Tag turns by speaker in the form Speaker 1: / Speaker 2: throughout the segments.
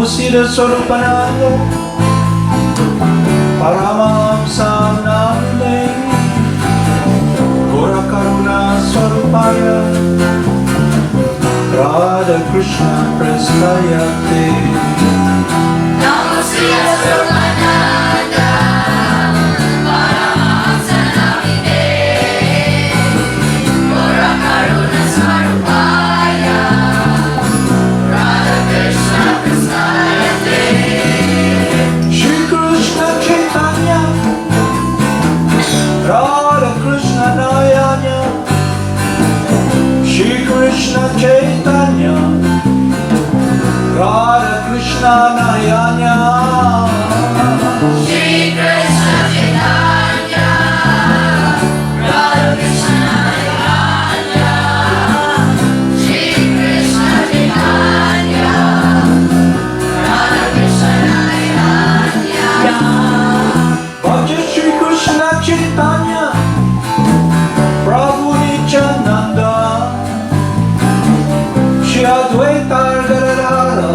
Speaker 1: Siddhaswarupananda, Paramahamsa Nande, Gora Karuna Swarupaya, Radha Krishna Prestayate.
Speaker 2: Namo Siddhaswarupananda, Paramahamsa Nande, Gora Karuna Swarupaya, Radha Krishna Prestayate.
Speaker 1: Shri Krishna Chaitanya, Radha Krishna Nayanya, Shri Krishna Chaitanya, Radha Krishna Nayanya,
Speaker 2: Shri Krishna Chaitanya, Radha Krishna Nayanya, Shri Krishna Chaitanya, Radha Krishna Nayanya.
Speaker 1: Bhaja Shri Krishna Chaitanya, Prabhu Nityananda, Shri Advaita Gadadhara,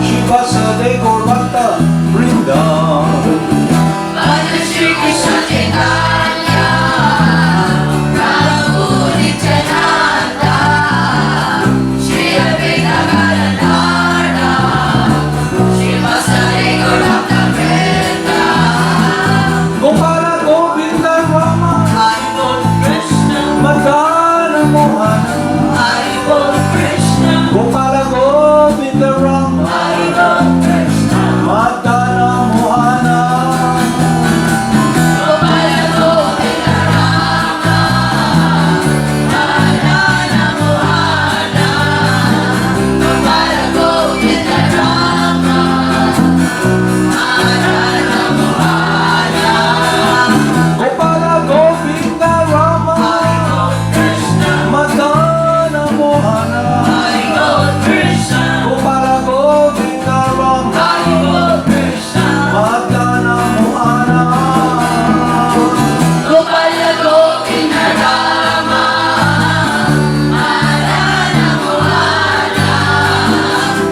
Speaker 1: Shri Vasade Gaurabhakta Vrinda.
Speaker 2: Bhaja Shri Krishna Chaitanya, Prabhu Nityananda, Shri Advaita Gadadhara, Shri Vasudeva Gaurabhakta Vrinda.
Speaker 1: Gopala Govinda Rama,
Speaker 2: Hari Bol Krishna,
Speaker 1: Madana Mohana,
Speaker 2: Hari Bol Krishna,
Speaker 1: Gopala Govinda Rama,
Speaker 2: Hari Bol Krishna,
Speaker 1: Madana Mohana,
Speaker 2: Gopala Govinda Rama, Madana Mohana, Gopala Govinda Rama, Madana Mohana.
Speaker 1: Gopala Govinda Rama,
Speaker 2: Hari Bol Krishna,
Speaker 1: Madana Mohana,
Speaker 2: Hari Bol Krishna,
Speaker 1: Gopala Govinda Rama,
Speaker 2: Hari Bol Krishna,
Speaker 1: Madana Mohana,
Speaker 2: Gopala Govinda Rama, Madana Mohana,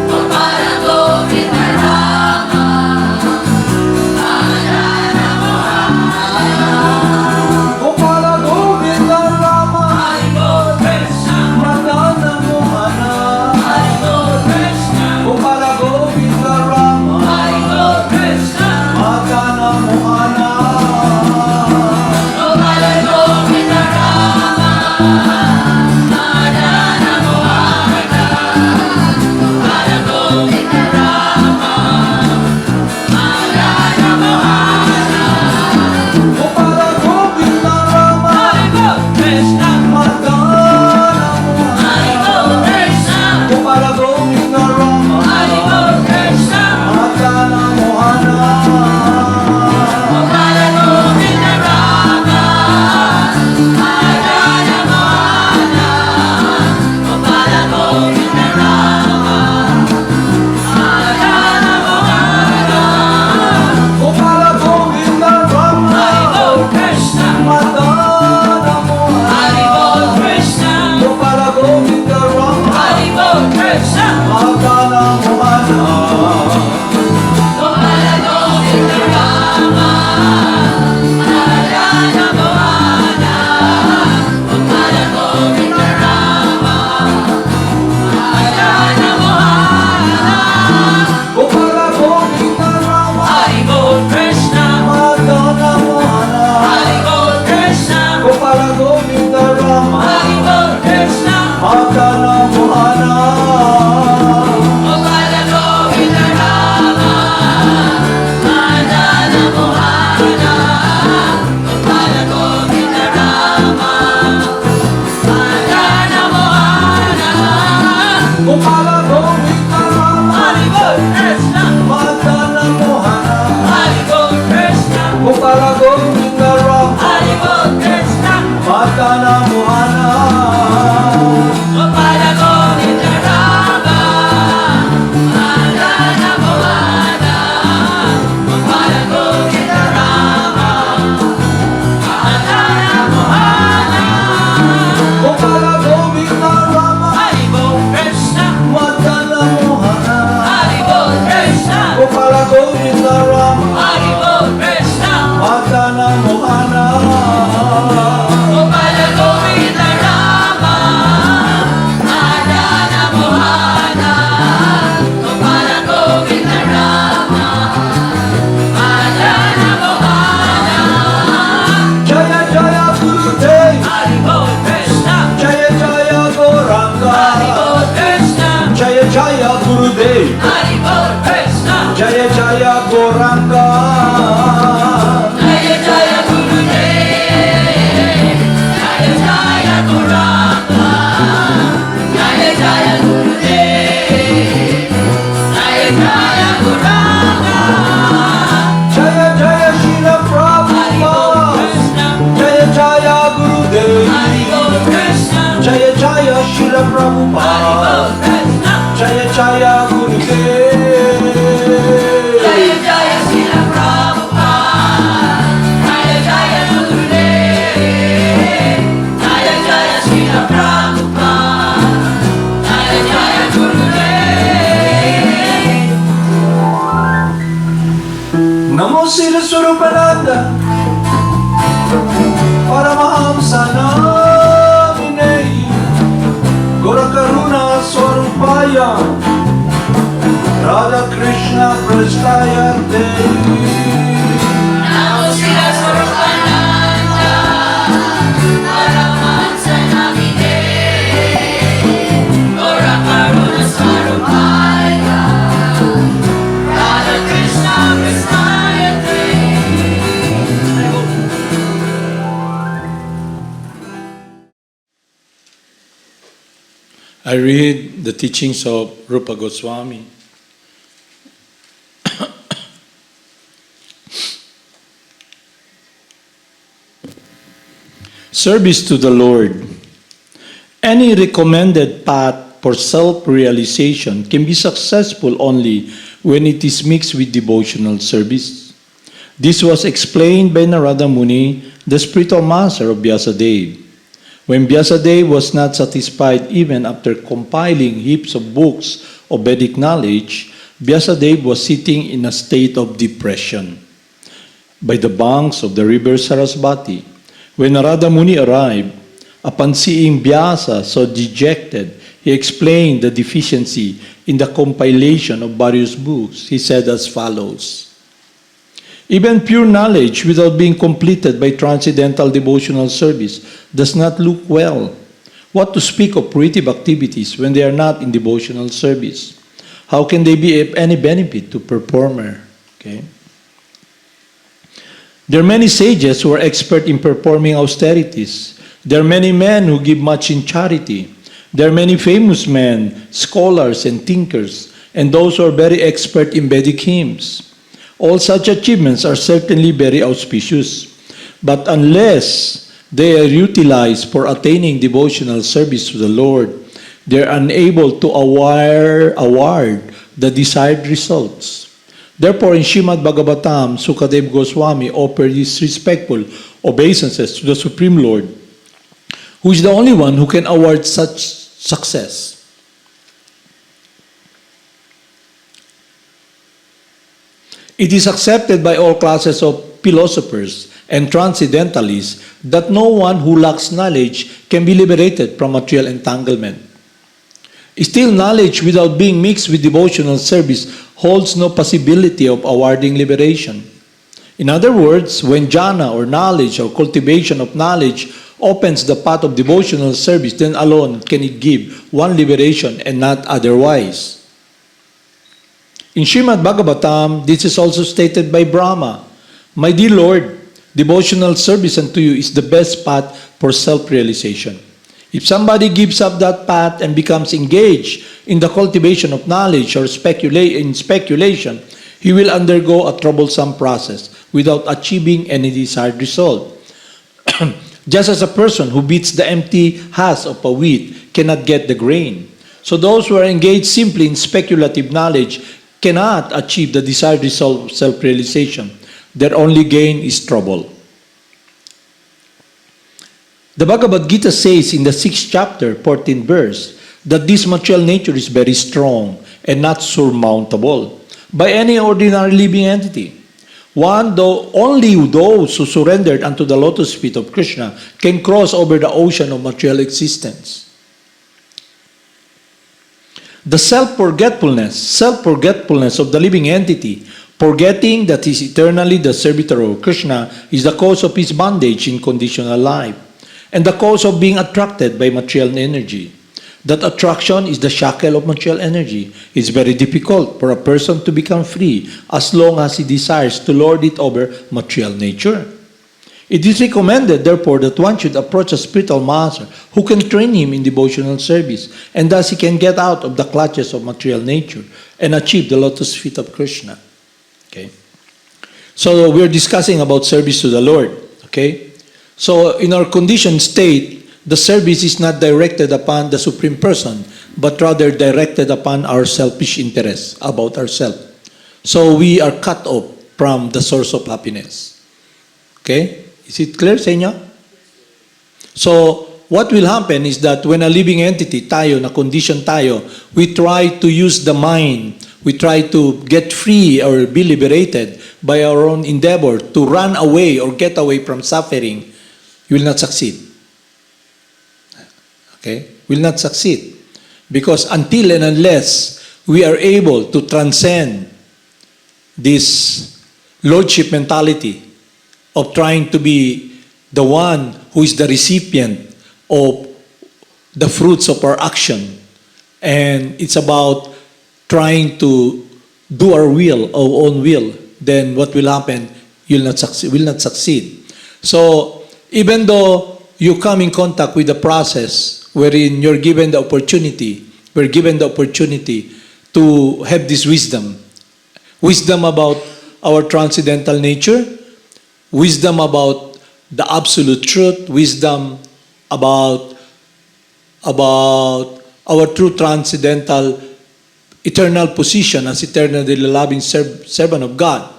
Speaker 2: Gopala Govinda Rama, Madana Mohana.
Speaker 1: Gopala Govinda Rama,
Speaker 2: Hari Bol Krishna,
Speaker 1: Madana Mohana,
Speaker 2: Hari Bol Krishna,
Speaker 1: Gopala Govinda Rama,
Speaker 2: Hari Bol Krishna,
Speaker 1: Madana Mohana,
Speaker 2: Gopala Govinda Rama, Madana Mohana, Gopala Govinda Rama, Madana Mohana.
Speaker 1: Gopala Govinda Rama,
Speaker 2: Hari Bol Krishna,
Speaker 1: Madana
Speaker 2: Hari
Speaker 1: Mohana,
Speaker 2: Bol Krishna,
Speaker 1: Gopala Govinda Rama,
Speaker 2: Hari Bol Krishna,
Speaker 1: Madana Mohana,
Speaker 2: Gopala Govinda Rama, Madana Mohana, Gopala Govinda Rama, Madana Mohana.
Speaker 1: Gopala Govinda Rama,
Speaker 2: Hari Bol Krishna,
Speaker 1: Madana Mohana,
Speaker 2: Hari Bol Krishna,
Speaker 1: Gopala Govinda Rama,
Speaker 2: Hari Bol Krishna,
Speaker 1: Madana Mohana,
Speaker 2: Gopala Govinda Rama, Madana Mohana, Gopala Govinda Rama, Madana Mohana.
Speaker 1: Gopala Govinda Rama,
Speaker 2: Hari Bol Krishna,
Speaker 1: Madana Mohana,
Speaker 2: Hari Bol Krishna,
Speaker 1: Gopala Govinda Rama,
Speaker 2: Hari Bol Krishna,
Speaker 1: Madana Mohana,
Speaker 2: Gopala Govinda Rama, Madana Mohana, Gopala Govinda Rama, Madana Mohana.
Speaker 1: Gopala Govinda Rama,
Speaker 2: Hari Bol Krishna,
Speaker 1: Madana Mohana,
Speaker 2: Hari Bol Krishna,
Speaker 1: Gopala Govinda Rama,
Speaker 2: Hari Bol Krishna,
Speaker 1: Madana Mohana,
Speaker 2: Gopala Govinda Rama, Madana Mohana, Gopala Govinda Rama, Madana Mohana.
Speaker 1: Gopala Govinda Rama,
Speaker 2: Hari Bol Krishna, Haribol Krishna,
Speaker 1: Jaya Jaya Goranga,
Speaker 2: Haribol Krishna,
Speaker 1: Jaya Jaya Gurudev,
Speaker 2: Haribol Krishna,
Speaker 1: Jaya Jaya Goranga,
Speaker 2: Jaya Jaya Gurudev, Jaya Jaya Guranga, Jaya Jaya Gurudev, Jaya Jaya Guranga,
Speaker 1: Jaya Jaya Shila
Speaker 2: Haribol
Speaker 1: Prabhupada,
Speaker 2: Krishna,
Speaker 1: Jaya Jaya Gurudev,
Speaker 2: Haribol Krishna,
Speaker 1: Jaya Jaya Shila
Speaker 2: Haribol
Speaker 1: Prabhupada,
Speaker 2: Krishna,
Speaker 1: Jaya Jaya Gurudev.
Speaker 2: Jaya Jaya Srila Prabhupada, Jaya Jaya Gurudev, Jaya Jaya Srila Prabhupada, Jaya Jaya Gurudev.
Speaker 1: Namo Siddhaswarupananda, Paramahamsa Namine, Gora Karuna Swarupaya, Radha Krishna Prastaya Devi.
Speaker 2: Namo Siddhaswarupananda, Paramahamsa Namine, Gora Karuna Swarupaya, Radha Krishna Prasthaya
Speaker 3: I read the teachings of Rupa Goswami. Service to the Lord. Any recommended path for self-realization can be successful only when it is mixed with devotional service. This was explained by Narada Muni, the spiritual master of Vyasadeva. When Vyasadeva was not satisfied even after compiling heaps of books of Vedic knowledge, Vyasadeva was sitting in a state of depression by the banks of the river Sarasvati. When Narada Muni arrived, upon seeing Vyasa so dejected, he explained the deficiency in the compilation of various books. He said as follows: even pure knowledge without being completed by transcendental devotional service does not look well. What to speak of creative activities when they are not in devotional service? How can they be of any benefit to performer? Okay. There are many sages who are expert in performing austerities. There are many men who give much in charity. There are many famous men, scholars and thinkers, and those who are very expert in Vedic hymns. All such achievements are certainly very auspicious, but unless they are utilized for attaining devotional service to the Lord, they are unable to award the desired results. Therefore, in Srimad Bhagavatam, Sukadeva Goswami offered his respectful obeisances to the Supreme Lord, who is the only one who can award such success. It is accepted by all classes of philosophers and transcendentalists that no one who lacks knowledge can be liberated from material entanglement. Still, knowledge without being mixed with devotional service holds no possibility of awarding liberation. In other words, when jhana or knowledge or cultivation of knowledge opens the path of devotional service, then alone can it give one liberation and not otherwise. In Srimad Bhagavatam, this is also stated by Brahma: my dear Lord, devotional service unto you is the best path for self-realization. If somebody gives up that path and becomes engaged in the cultivation of knowledge or speculation, he will undergo a troublesome process without achieving any desired result. Just as a person who beats the empty husk of a wheat cannot get the grain, so those who are engaged simply in speculative knowledge cannot achieve the desired result of self-realization. Their only gain is trouble. The Bhagavad Gita says in the 6th chapter, 14th verse, that this material nature is very strong and not surmountable by any ordinary living entity. Only those who surrendered unto the lotus feet of Krishna can cross over the ocean of material existence. The self-forgetfulness of the living entity, forgetting that he is eternally the servitor of Krishna, is the cause of his bondage in conditional life. and the cause of being attracted by material energy. That attraction is the shackle of material energy. It's very difficult for a person to become free as long as he desires to lord it over material nature. It is recommended, therefore, that one should approach a spiritual master who can train him in devotional service, and thus he can get out of the clutches of material nature and achieve the lotus feet of Krishna. Okay? So we're discussing about service to the Lord. Okay? So in our conditioned state, the service is not directed upon the Supreme Person, but rather directed upon our selfish interests about ourselves. So we are cut off from the source of happiness. Okay? Is it clear sa inyo? So, what will happen is that when a living entity, tayo, na condition tayo, we try to use the mind, we try to get free or be liberated by our own endeavor to run away or get away from suffering, you will not succeed. Okay? Will not succeed. Because until and unless we are able to transcend this lordship mentality of trying to be the one who is the recipient of the fruits of our action, and it's about trying to do our will, our own will, then what will happen? You'll not succeed, will not succeed. So, even though you come in contact with the process wherein you're given the opportunity, we're given the opportunity to have this wisdom about our transcendental nature, wisdom about the absolute truth, wisdom about our true transcendental eternal position as eternally loving servant of God,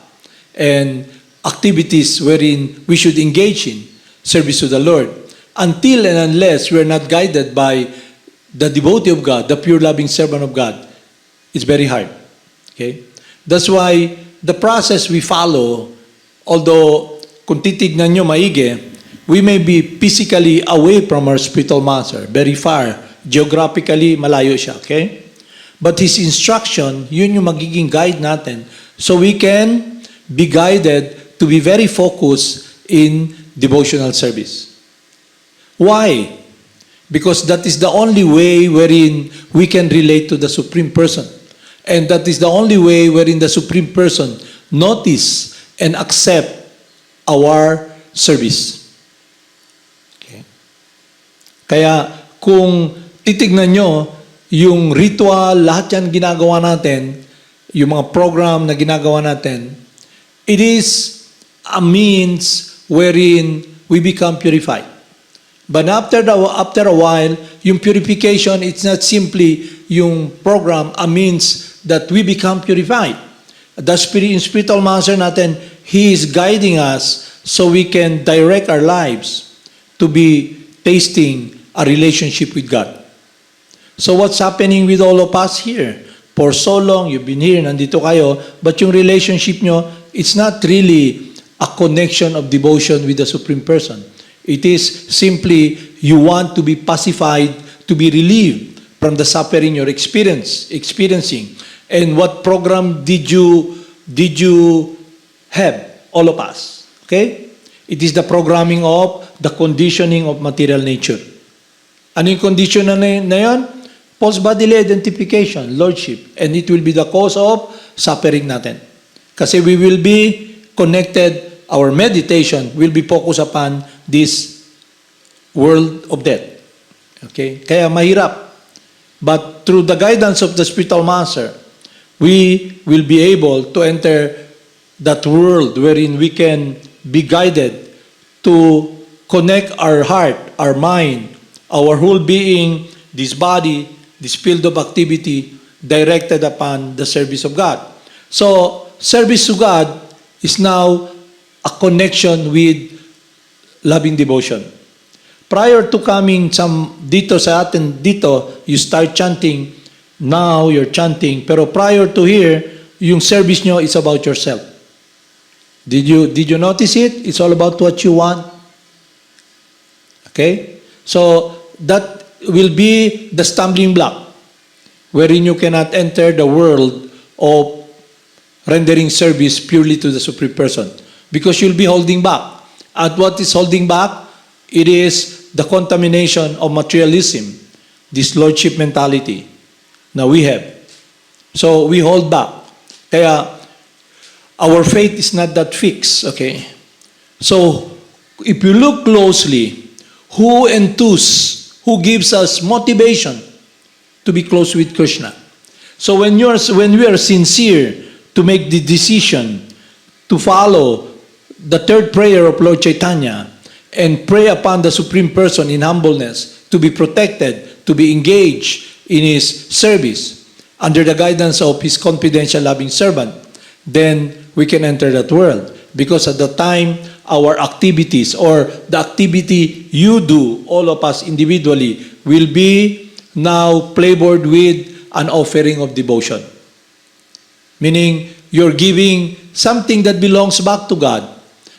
Speaker 3: and activities wherein we should engage in service to the Lord. Until and unless we are not guided by the devotee of God, the pure loving servant of God, it's very hard. Okay? That's why the process we follow, although kung titignan nyo maigi, we may be physically away from our spiritual master, very far, geographically malayo siya, okay? But his instruction, yun yung magiging guide natin, so we can be guided to be very focused in devotional service. Why? Because that is the only way wherein we can relate to the Supreme Person. And that is the only way wherein the Supreme Person notice and accept our service. Okay. Kaya kung titignan nyo, yung ritual, lahat yan ginagawa natin, yung mga program na ginagawa natin, it is a means wherein we become purified. But after a while, yung purification, it's not simply yung program, a means that we become purified. The spiritual master natin, he is guiding us so we can direct our lives to be tasting a relationship with God. So what's happening with all of us here? For so long, you've been here, nandito kayo, but yung relationship nyo, it's not really a connection of devotion with the Supreme Person. It is simply you want to be pacified, to be relieved from the suffering you're experiencing. And what program did you have, all of us? Okay? It is the programming of the conditioning of material nature. Ano yung condition na yan? False bodily identification, lordship. And it will be the cause of suffering natin. Kasi we will be connected, our meditation will be focused upon this world of death. Okay? Kaya mahirap. But through the guidance of the spiritual master, we will be able to enter that world wherein we can be guided to connect our heart, our mind, our whole being, this body, this field of activity directed upon the service of God. So, service to God is now a connection with loving devotion. Prior to coming dito sa atin, you start chanting, now you're chanting, pero prior to here, yung service nyo is about yourself. Did you notice it? It's all about what you want. Okay? So, that will be the stumbling block wherein you cannot enter the world of rendering service purely to the Supreme Person because you'll be holding back. And what is holding back? It is the contamination of materialism, this lordship mentality na we have. So we hold back. Kaya our faith is not that fixed, okay? So if you look closely, who gives us motivation to be close with Krishna? So when we are sincere to make the decision to follow the third prayer of Lord Chaitanya and pray upon the Supreme Person in humbleness to be protected, to be engaged in His service under the guidance of His confidential loving servant, then we can enter that world. Because at the time, our activities or the activity you do, all of us individually, will be now flavored with an offering of devotion. Meaning, you're giving something that belongs back to God.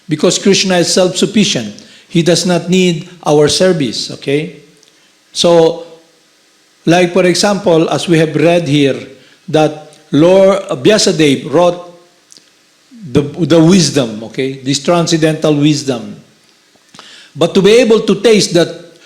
Speaker 3: Because Krishna is self-sufficient. He does not need our service, okay? So, like for example, as we have read here, that Lord Vyasadeva wrote the wisdom, okay? This transcendental wisdom. But to be able to taste that,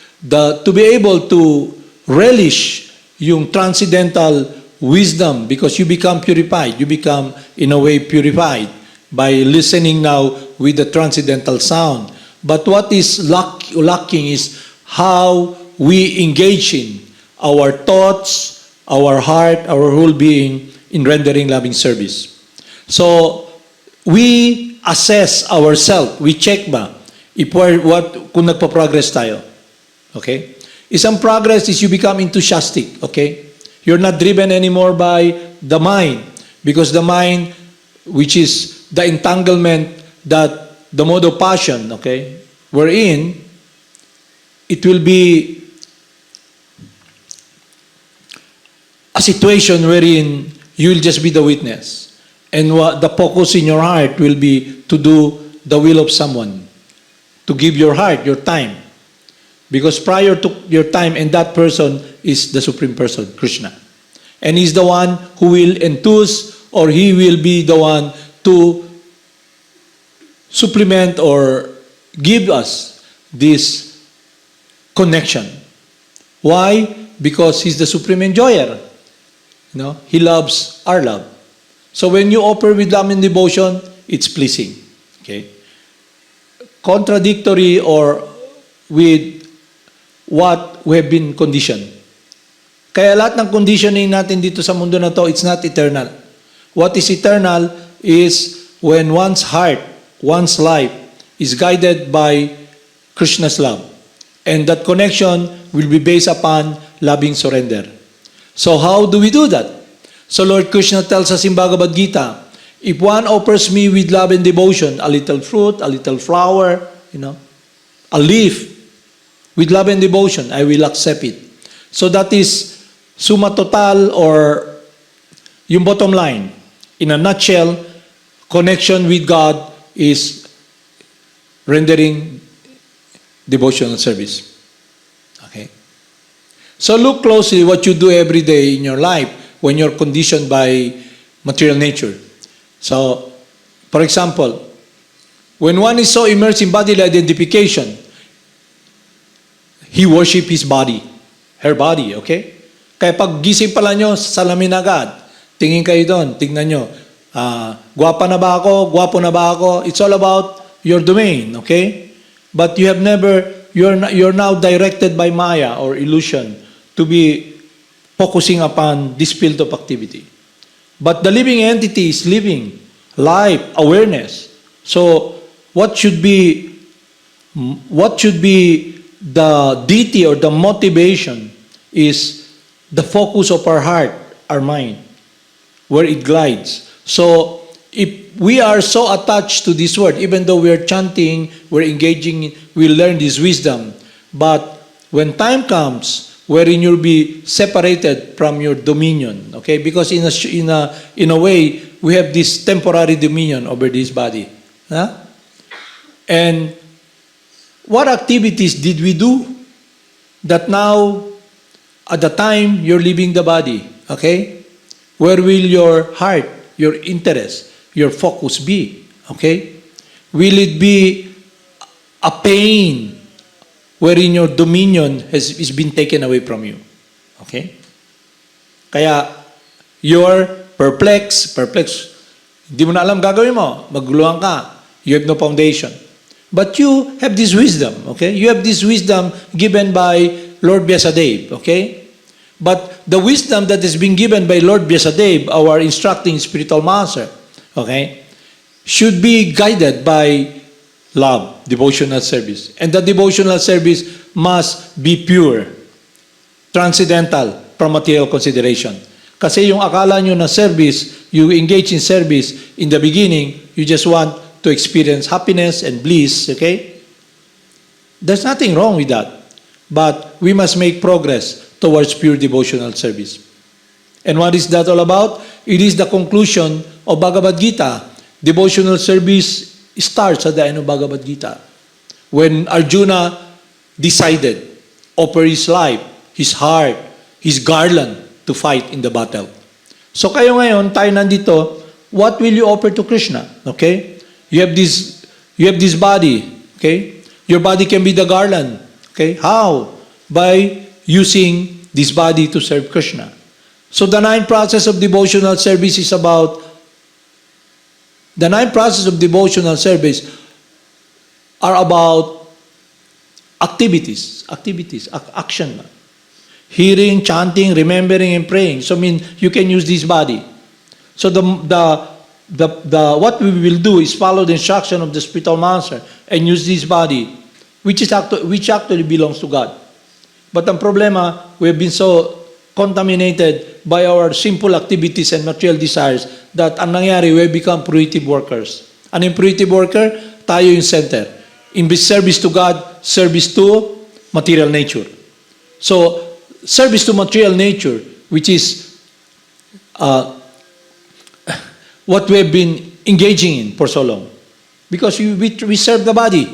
Speaker 3: to be able to relish yung transcendental wisdom, because you become purified, you become in a way purified by listening now with the transcendental sound. But what is lacking is how we engage in our thoughts, our heart, our whole being in rendering loving service. So, we assess ourselves, we check ba if kung nagpa-progress tayo. Okay? Isang progress is you become enthusiastic, okay? You're not driven anymore by the mind, because the mind, which is the entanglement that the mode of passion, okay, wherein it will be a situation wherein you will just be the witness. And the focus in your heart will be to do the will of someone, to give your heart, your time. Because prior to your time, and that person is the Supreme Person, Krishna. And He's the one who will enthuse, or He will be the one to supplement or give us this connection. Why? Because He's the Supreme Enjoyer. You know, He loves our love. So when you offer with love and devotion, it's pleasing. Okay? Contradictory or with what we have been conditioned. Kaya lahat ng conditioning natin dito sa mundo na to, it's not eternal. What is eternal is when one's heart, one's life is guided by Krishna's love. And that connection will be based upon loving surrender. So how do we do that? So Lord Krishna tells us in Bhagavad Gita, if one offers me with love and devotion, a little fruit, a little flower, a leaf, with love and devotion, I will accept it. So that is summa total, or yung bottom line. In a nutshell, connection with God is rendering devotional service. Okay? So look closely what you do every day in your life when you're conditioned by material nature. So, for example, when one is so immersed in bodily identification, he worships his body, her body, okay? Kaya pag gising pala nyo, salamin agad. Tingin kayo doon, tingnan nyo. Gwapa na ba ako? Gwapo na ba ako? It's all about your domain, okay? But you have you're now directed by Maya or illusion to be focusing upon this field of activity. But the living entity is living, life, awareness. So, what should be the deity or the motivation is the focus of our heart, our mind, where it glides. So, if we are so attached to this word, even though we are chanting, we're engaging, we learn this wisdom, but when time comes, wherein you'll be separated from your dominion, okay? Because in a way, we have this temporary dominion over this body. Huh? And what activities did we do that now, at the time you're leaving the body, okay? Where will your heart, your interest, your focus be, okay? Will it be a pain wherein your dominion is been taken away from you. Okay? Kaya, you're perplexed, hindi mo na alam gagawin mo, maguluhan ka, you have no foundation. But you have this wisdom, okay? You have this wisdom given by Lord Vyasadeva, okay? But the wisdom that is being given by Lord Vyasadeva, our instructing spiritual master, okay, should be guided by love, devotional service. And the devotional service must be pure, transcendental from material consideration. Kasi yung akala nyo na service, you engage in service, in the beginning, you just want to experience happiness and bliss, okay? There's nothing wrong with that. But we must make progress towards pure devotional service. And what is that all about? It is the conclusion of Bhagavad Gita. Devotional service starts at the end of Bhagavad Gita. When Arjuna decided, offer his life, his heart, his garland to fight in the battle. So kayo ngayon, tayo nandito, what will you offer to Krishna? Okay? You have this body, okay? Your body can be the garland. Okay? How? By using this body to serve Krishna. So the nine process of devotional service is about are about activities, action. Hearing, chanting, remembering, and praying. So you can use this body. So what we will do is follow the instruction of the spiritual master and use this body, which actually belongs to God. But ang problema, we have been so contaminated by our simple activities and material desires that ang nangyari, we have become fruitive workers. Ano yung fruitive worker? Tayo yung center. In service to God, service to material nature. So, service to material nature, which is what we have been engaging in for so long. Because we serve the body.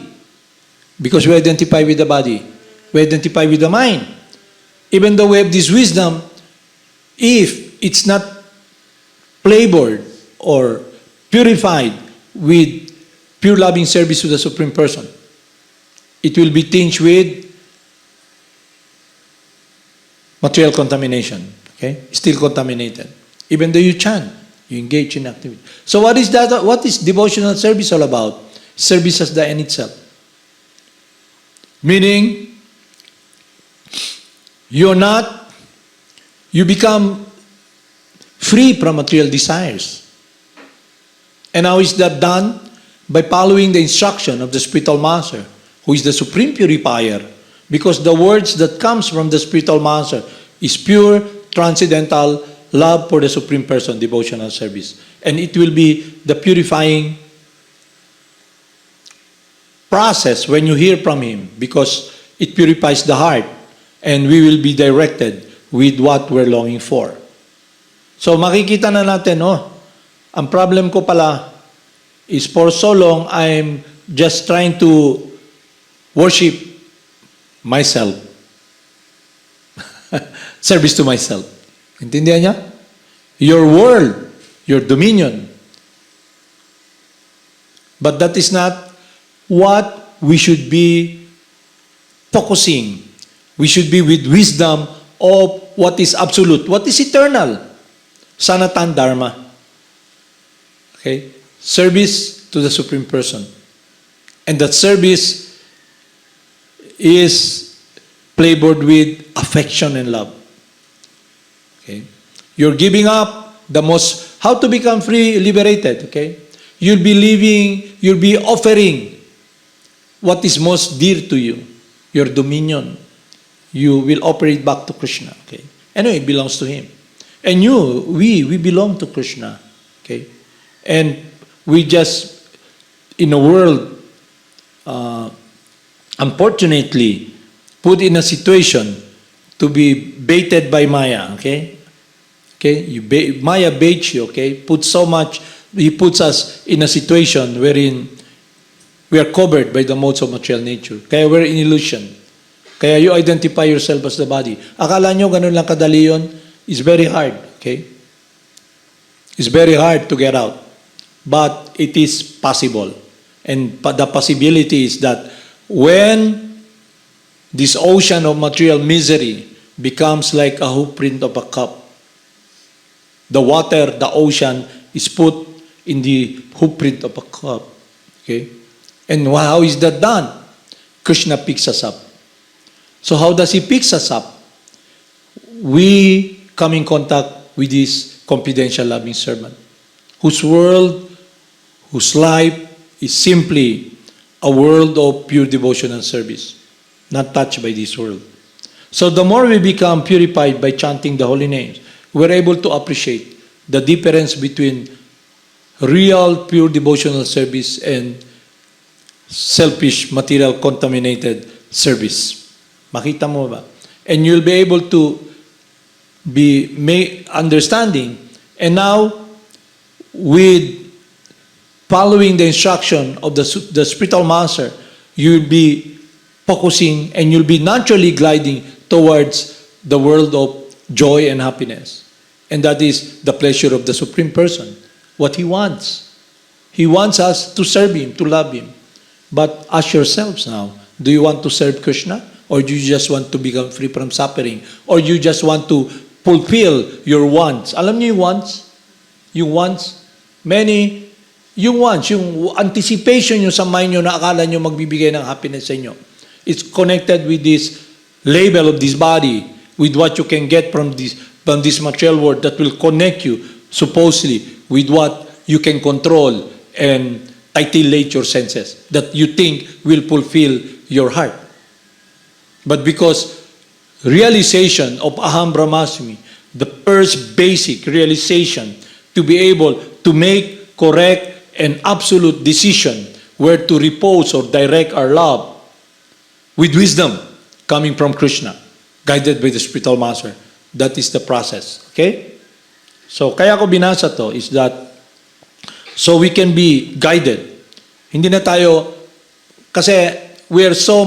Speaker 3: Because we identify with the body. We identify with the mind. Even though we have this wisdom, if it's not flavored or purified with pure loving service to the Supreme Person, it will be tinged with material contamination. Okay? Still contaminated. Even though you chant, you engage in activity. So what is that? What is devotional service all about? Service as the end itself. Meaning, you become free from material desires. And how is that done? By following the instruction of the spiritual master, who is the supreme purifier. Because the words that comes from the spiritual master is pure, transcendental love for the Supreme Person, devotional service. And it will be the purifying process when you hear from Him, because it purifies the heart and we will be directed with what we're longing for. So makikita na natin, ang problem ko pala is for so long I'm just trying to worship myself. Service to myself. Intindihan niya? Your world, your dominion. But that is not what we should be focusing. We should be with wisdom of what is absolute, what is eternal. Sanatan Dharma. Okay? Service to the Supreme Person. And that service is flavored with affection and love. Okay? You're giving up how to become free, liberated, okay? You'll be offering what is most dear to you, your dominion. You will offer it back to Krishna, okay? Anyway, it belongs to Him. And we belong to Krishna, okay? And we just, in a world, unfortunately, put in a situation to be baited by Maya, okay? Okay, Maya baits you, okay? He puts us in a situation wherein we are covered by the modes of material nature. Kaya we're in illusion. Kaya you identify yourself as the body. Akala nyo ganun lang kadali yun? It's very hard, okay? It's very hard to get out. But it is possible. And the possibility is that when this ocean of material misery becomes like a hoofprint of a cup. The water, the ocean, is put in the hoofprint of a cup. Okay? And how is that done? Krishna picks us up. So how does he pick us up? We come in contact with this confidential loving servant, whose world, whose life is simply a world of pure devotion and service, not touched by this world. So the more we become purified by chanting the holy names, we're able to appreciate the difference between real pure devotional service and selfish, material, contaminated service. Makita mo ba? And you'll be able to be understanding. And now, with following the instruction of the spiritual master, you'll be focusing and you'll be naturally gliding towards the world of joy and happiness. And that is the pleasure of the Supreme Person, what He wants. He wants us to serve Him, to love Him. But ask yourselves now, do you want to serve Krishna? Or do you just want to become free from suffering? Or you just want to fulfill your wants? Alam niyo yung wants? Yung wants? Many, yung wants, yung anticipation nyo sa mind nyo na akala nyo magbibigay ng happiness sa inyo. It's connected with this label of this body, with what you can get from this material world that will connect you, supposedly, with what you can control and titillate your senses, that you think will fulfill your heart. But because realization of Aham Brahmasmi, the first basic realization to be able to make correct and absolute decision where to repose or direct our love with wisdom coming from Krishna, guided by the spiritual master. That is the process. Okay? So, kaya ko binasa to is that so we can be guided. Hindi na tayo, kasi we are so,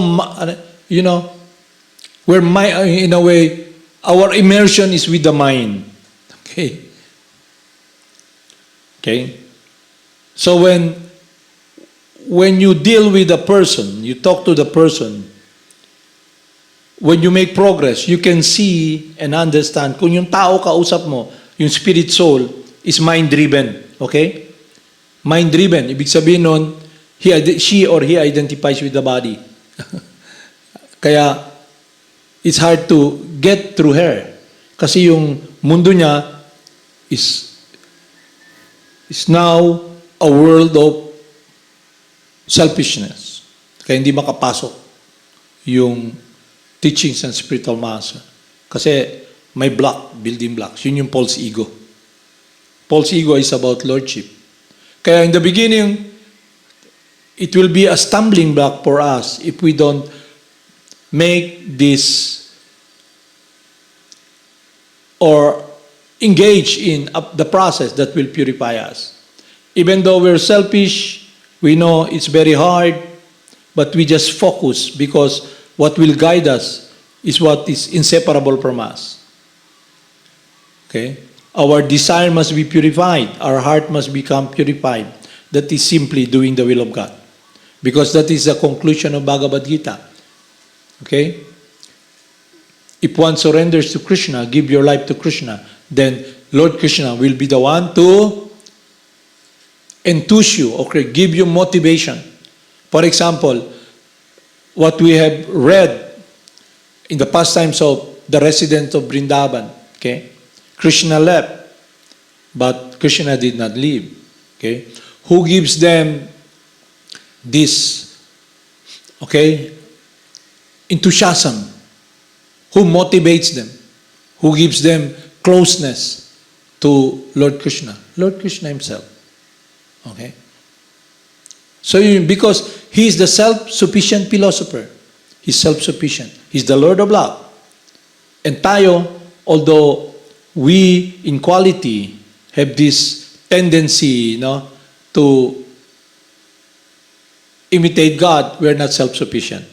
Speaker 3: we're in a way, our immersion is with the mind. Okay? Okay? So when you deal with a person, you talk to the person, when you make progress, you can see and understand kung yung tao kausap mo, yung spirit soul, is mind-driven. Okay? Mind-driven. Ibig sabihin nun, she or he identifies with the body. Kaya, it's hard to get through her. Kasi yung mundo niya is now a world of selfishness. Kaya hindi makapasok yung teachings ng spiritual master. Kasi may block, building blocks. Yun yung false ego. False ego is about lordship. Kaya in the beginning, it will be a stumbling block for us if we don't make this or engage in the process that will purify us. Even though we're selfish, we know it's very hard, but we just focus because what will guide us is what is inseparable from us. Okay? Our desire must be purified. Our heart must become purified. That is simply doing the will of God. Because that is the conclusion of Bhagavad Gita. Okay? If one surrenders to Krishna, give your life to Krishna, then Lord Krishna will be the one to enthuse you, okay, give you motivation. For example, what we have read in the pastimes of the residents of Vrindavan, okay? Krishna left, but Krishna did not leave. Okay? Who gives them this, okay, enthusiasm? Who motivates them? Who gives them closeness to Lord Krishna? Lord Krishna himself. Okay? So, because he is the self-sufficient philosopher, he's self-sufficient. He's the Lord of love. And tayo, although we in quality have this tendency, to imitate God, we're not self-sufficient.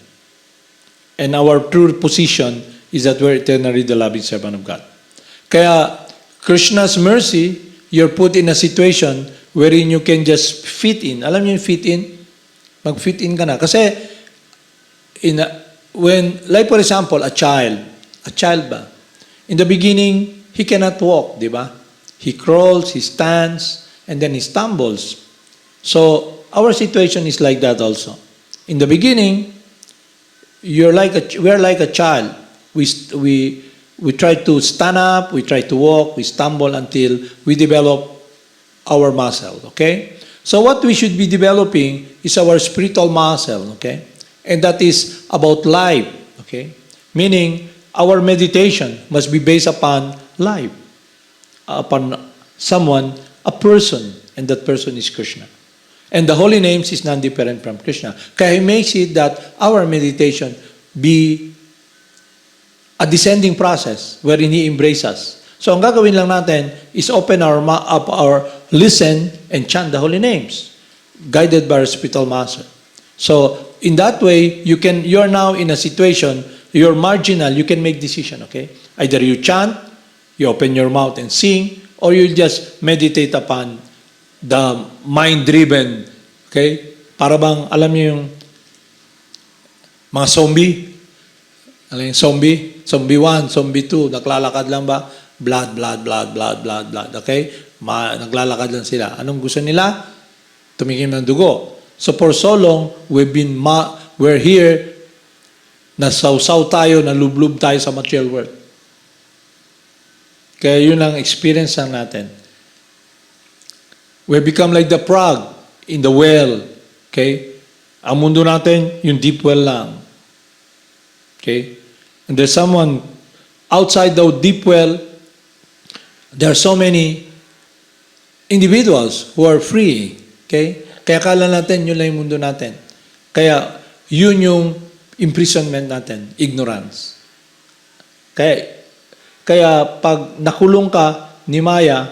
Speaker 3: And our true position is that we're eternally the loving servant of God. Kaya, Krishna's mercy, you're put in a situation wherein you can just fit in. Alam niyo yung fit in? Mag-fit in ka na. Kasi, like for example, a child ba? In the beginning, he cannot walk, di ba? He crawls, he stands, and then he stumbles. So, our situation is like that also. In the beginning, we're like a child. We try to stand up, we try to walk, we stumble until we develop our muscle, okay? So what we should be developing is our spiritual muscle, okay? And that is about life, okay? Meaning, our meditation must be based upon life, upon someone, a person, and that person is Krishna. And the holy names is non-different from Krishna. Kaya he makes it that our meditation be a descending process wherein He embraces us. So ang gagawin lang natin is open our listen and chant the holy names, guided by our spiritual master. So in that way, you're now in a situation, you're marginal, you can make decision, okay? Either you chant, you open your mouth and sing, or you just meditate upon the mind-driven, okay? Para bang, alam niyo yung mga zombie? Alam yung zombie? Zombie 1, zombie 2, naglalakad lang ba? Blood, okay? Naglalakad lang sila. Anong gusto nila? Tumingin ng dugo. So for so long, we're here, nasawsaw tayo, nalublub tayo sa material world. Kaya yun ang experience lang natin. We become like the frog in the well. Okay? Ang mundo natin, yung deep well lang. Okay? And there's someone outside the deep well, there are so many individuals who are free. Okay? Kaya kala natin, yun lang yung mundo natin. Kaya, yun yung imprisonment natin, ignorance. Kaya pag nakulong ka ni Maya,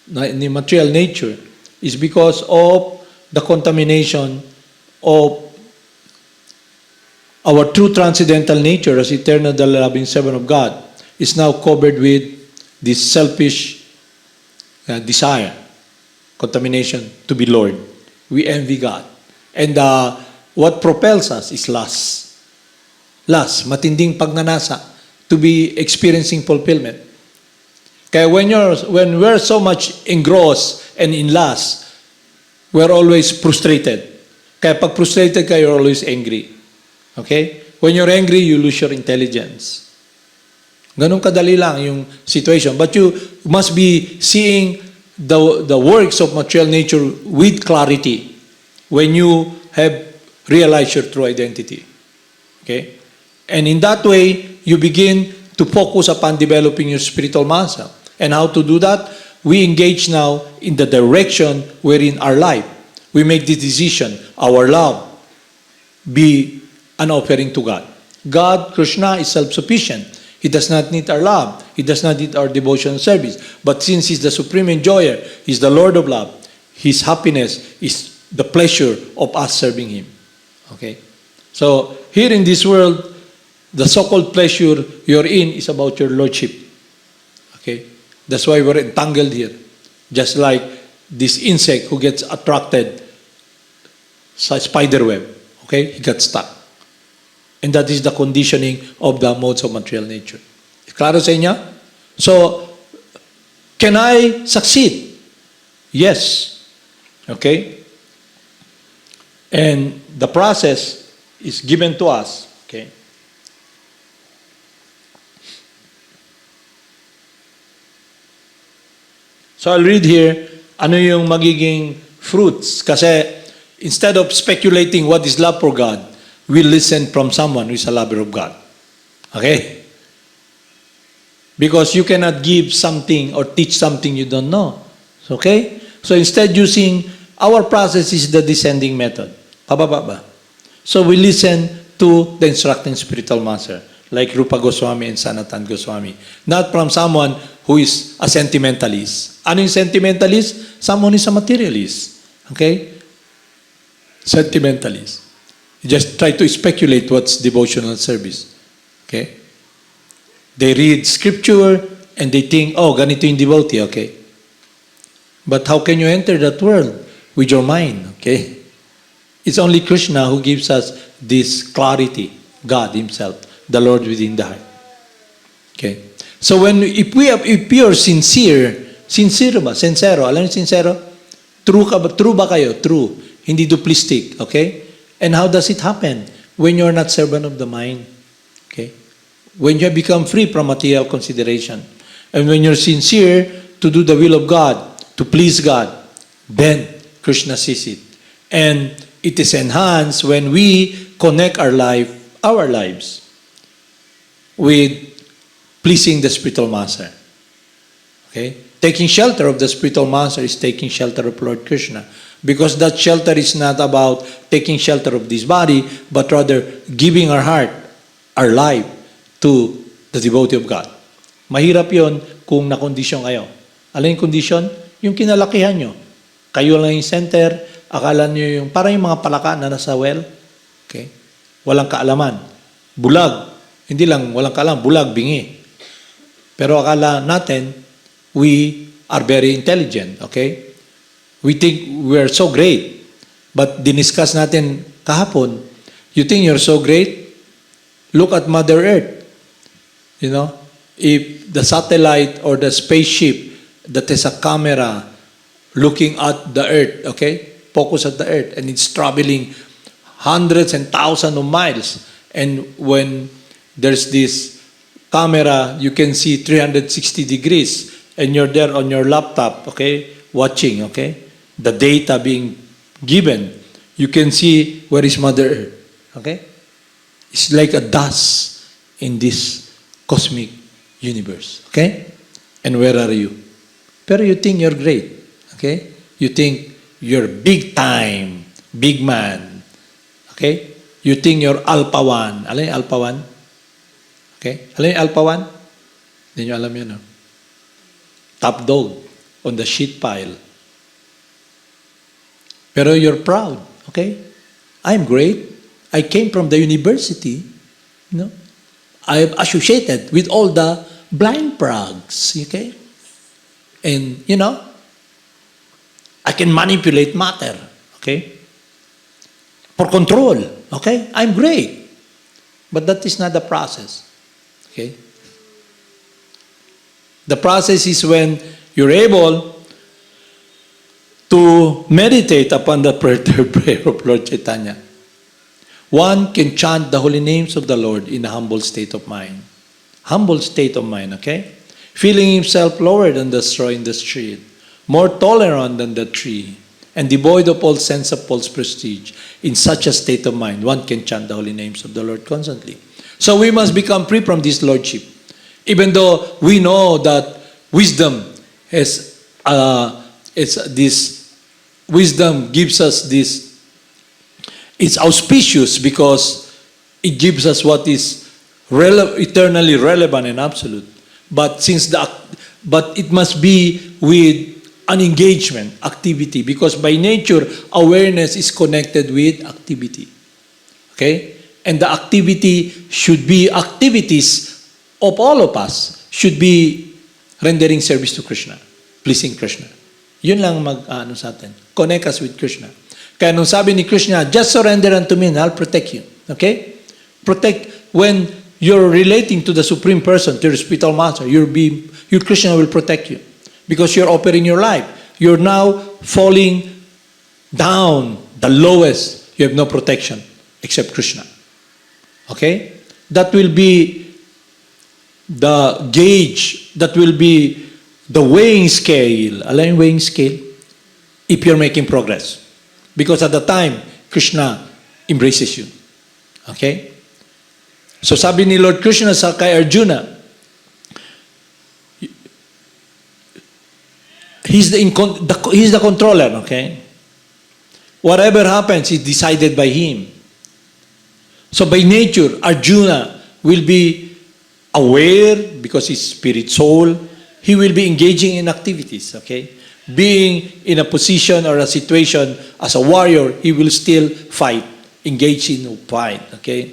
Speaker 3: ni material nature, is because of the contamination of our true transcendental nature as eternal, the loving servant of God is now covered with this selfish desire, contamination to be Lord. We envy God. And what propels us is lust. Lust, matinding pagnanasa to be experiencing fulfillment. Kaya when we're so much engrossed and in lust, we're always frustrated. Kaya pag frustrated ka, you're always angry. Okay? When you're angry, you lose your intelligence. Ganun kadali lang yung situation. But you must be seeing the works of material nature with clarity when you have realized your true identity. Okay? And in that way, you begin to focus upon developing your spiritual muscle. And how to do that? We engage now in the direction wherein our life, we make the decision, our love, be an offering to God. God, Krishna, is self-sufficient. He does not need our love. He does not need our devotion and service. But since He's the supreme enjoyer, He's the Lord of love, His happiness is the pleasure of us serving Him. Okay? So, here in this world, the so-called pleasure you're in is about your lordship. Okay? That's why we're entangled here. Just like this insect who gets attracted sa spider web. Okay? He got stuck. And that is the conditioning of the modes of material nature. Klaro sa inyo? So, can I succeed? Yes. Okay? And the process is given to us. Okay? So I'll read here, ano yung magiging fruits. Kasi instead of speculating what is love for God, we listen from someone who is a lover of God. Okay? Because you cannot give something or teach something you don't know. Okay? So instead using, our process is the descending method. Pababa ba? So we listen to the instructing spiritual master, like Rupa Goswami and Sanatan Goswami. Not from someone who is a sentimentalist. Ano yung sentimentalist? Someone is a materialist. Okay? Sentimentalist. You just try to speculate what's devotional service. Okay? They read scripture and they think, oh, ganito yung devotee, okay? But how can you enter that world? With your mind, okay? It's only Krishna who gives us this clarity, God Himself, the Lord within the heart. Okay? So if we are sincere ba? Sincero. Alam niyo sincero? True ba kayo? True. Hindi duplistic. Okay? And how does it happen? When you're not servant of the mind. Okay? When you become free from material consideration. And when you're sincere to do the will of God, to please God, then Krishna sees it. And it is enhanced when we connect our lives with pleasing the spiritual master. Okay? Taking shelter of the spiritual master is taking shelter of Lord Krishna. Because that shelter is not about taking shelter of this body, but rather giving our heart, our life, to the devotee of God. Mahirap yon kung nakondisyon kayo. Alam yung kondisyon? Yung kinalakihan nyo. Kayo lang yung center, akala nyo yung, parang yung mga palaka na nasa well. Okay? Walang kaalaman. Bulag. Hindi lang walang kaalaman, bulag, bingi. Pero akala natin, we are very intelligent. Okay? We think we are so great. But diniscuss natin kahapon, you think you're so great? Look at Mother Earth. You know, if the satellite or the spaceship that has a camera looking at the Earth, okay, focus at the Earth, and it's traveling hundreds and thousands of miles, and when there's this camera, you can see 360 degrees, and you're there on your laptop, okay, watching, okay, the data being given, you can see where is Mother Earth, okay? It's like a dust in this cosmic universe, okay? And where are you? Pero you think you're great, okay? You think you're big time, big man, okay? You think you're Alpha One. Alam yung Alpha One? Okay? Alam yung Alpha One? Hindi nyo alam yun, no? Top dog on the shit pile. Pero you're proud, okay? I'm great. I came from the university, you know? I'm associated with all the blind frogs, okay? And, you know, I can manipulate matter, okay? For control, okay? I'm great. But that is not the process, okay? The process is when you're able to meditate upon the prayer of Lord Chaitanya. One can chant the holy names of the Lord in a humble state of mind. Humble state of mind, okay? Feeling himself lower than the straw in the street, more tolerant than the tree, and devoid of all sense of false prestige. In such a state of mind, one can chant the holy names of the Lord constantly. So we must become free from this lordship. Even though we know that wisdom has, this wisdom gives us this. It's auspicious because it gives us what is eternally relevant and absolute. But it must be with an engagement, activity, because by nature, awareness is connected with activity. Okay? And the activity should be activities of all of us, should be rendering service to Krishna, pleasing Krishna. Yun lang mag-ano sa atin. Connect us with Krishna. Kaya nung sabi ni Krishna, just surrender unto me and I'll protect you. Okay? Protect, when you're relating to the Supreme Person, to your spiritual master, your Krishna will protect you. Because you're offering your life. You're now falling down the lowest. You have no protection except Krishna. Okay? That will be the gauge, that will be the weighing scale. Alam yung weighing scale? If you're making progress. Because at the time, Krishna embraces you. Okay? So sabi ni Lord Krishna sa kay Arjuna, he's the controller, okay? Whatever happens is decided by him. So by nature, Arjuna will be aware because he's spirit soul. He will be engaging in activities, okay? Being in a position or a situation as a warrior, he will still fight, engage in a fight, okay?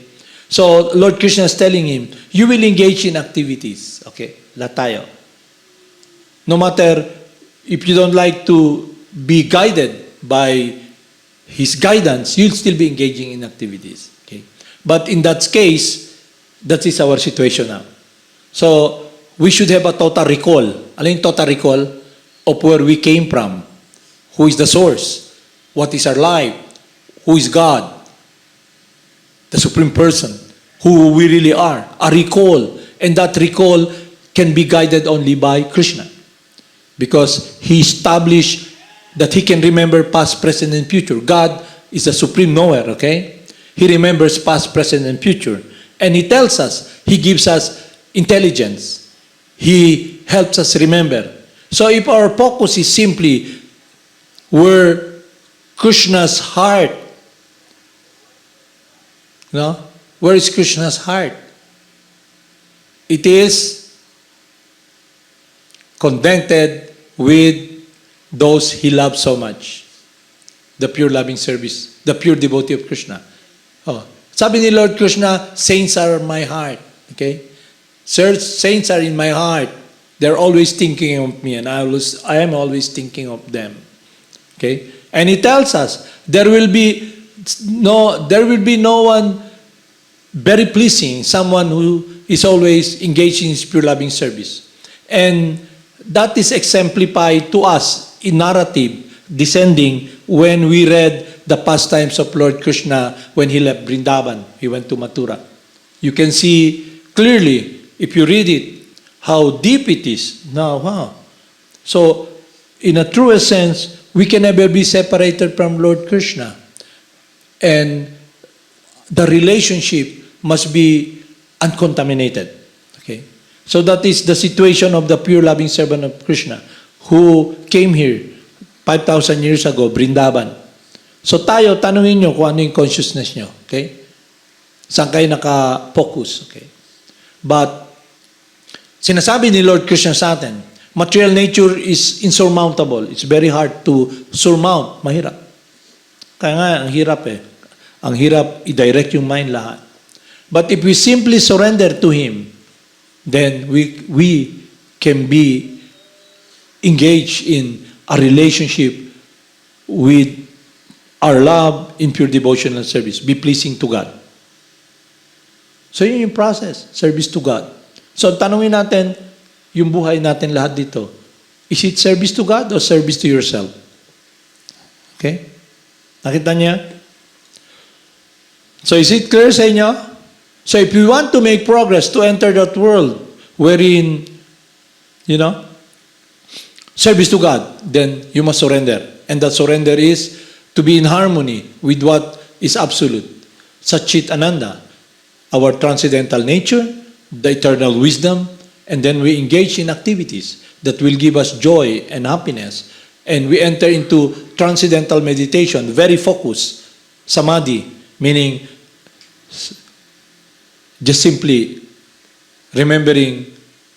Speaker 3: So Lord Krishna is telling him, you will engage in activities, okay? Lahat tayo. No matter if you don't like to be guided by his guidance, you'll still be engaging in activities, okay? But in that case, that is our situation now. So, we should have a total recall. Ano yung total recall? Of where we came from. Who is the source? What is our life? Who is God? The Supreme Person. Who we really are. A recall. And that recall can be guided only by Krishna. Because He established that He can remember past, present, and future. God is the supreme knower, okay? He remembers past, present, and future. And He tells us, He gives us intelligence. He helps us remember. So if our focus is simply where Krishna's heart, no? Where is Krishna's heart? It is contented with those He loves so much. The pure loving service, the pure devotee of Krishna. Oh, sabi ni Lord Krishna, saints are my heart. Okay? Saints are in my heart. They're always thinking of me, and I am always thinking of them. Okay? And He tells us, there will be no one very pleasing, someone who is always engaged in His pure loving service. And that is exemplified to us in narrative, descending when we read the pastimes of Lord Krishna when He left Vrindavan. He went to Mathura. You can see clearly, if you read it, how deep it is. Now, wow. So, in a truest sense, we can never be separated from Lord Krishna. And the relationship must be uncontaminated. Okay? So that is the situation of the pure loving servant of Krishna who came here 5,000 years ago, Vrindavan. So tayo, tanungin nyo kung ano yung consciousness nyo. Okay? Saan kayo naka-focus? Okay? But, sinasabi ni Lord Krishna sa atin, material nature is insurmountable. It's very hard to surmount. Mahirap. Kaya nga, ang hirap eh. Ang hirap i-direct yung mind lahat. But if we simply surrender to Him, then we can be engaged in a relationship with our love in pure devotional service. Be pleasing to God. So yun yung process, service to God. So tanungin natin, yung buhay natin lahat dito, is it service to God or service to yourself? Okay? Nakita niya? So is it clear sa inyo? So if you want to make progress to enter that world wherein, service to God, then you must surrender. And that surrender is to be in harmony with what is absolute. Satchit Ananda, our transcendental nature, the eternal wisdom, and then we engage in activities that will give us joy and happiness. And we enter into transcendental meditation, very focused, samadhi, meaning just simply remembering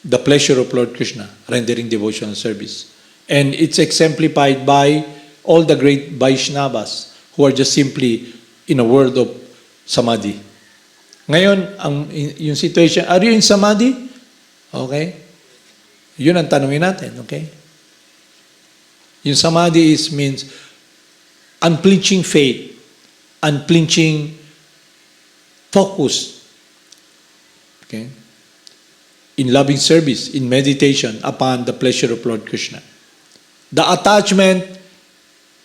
Speaker 3: the pleasure of Lord Krishna, rendering devotional service. And it's exemplified by all the great Vaishnavas who are just simply in a world of samadhi. Ngayon, yung situation, are you in samadhi? Okay? Yun ang tanungin natin, okay? Yung samadhi means unflinching faith, unflinching focus, okay, in loving service, in meditation upon the pleasure of Lord Krishna. The attachment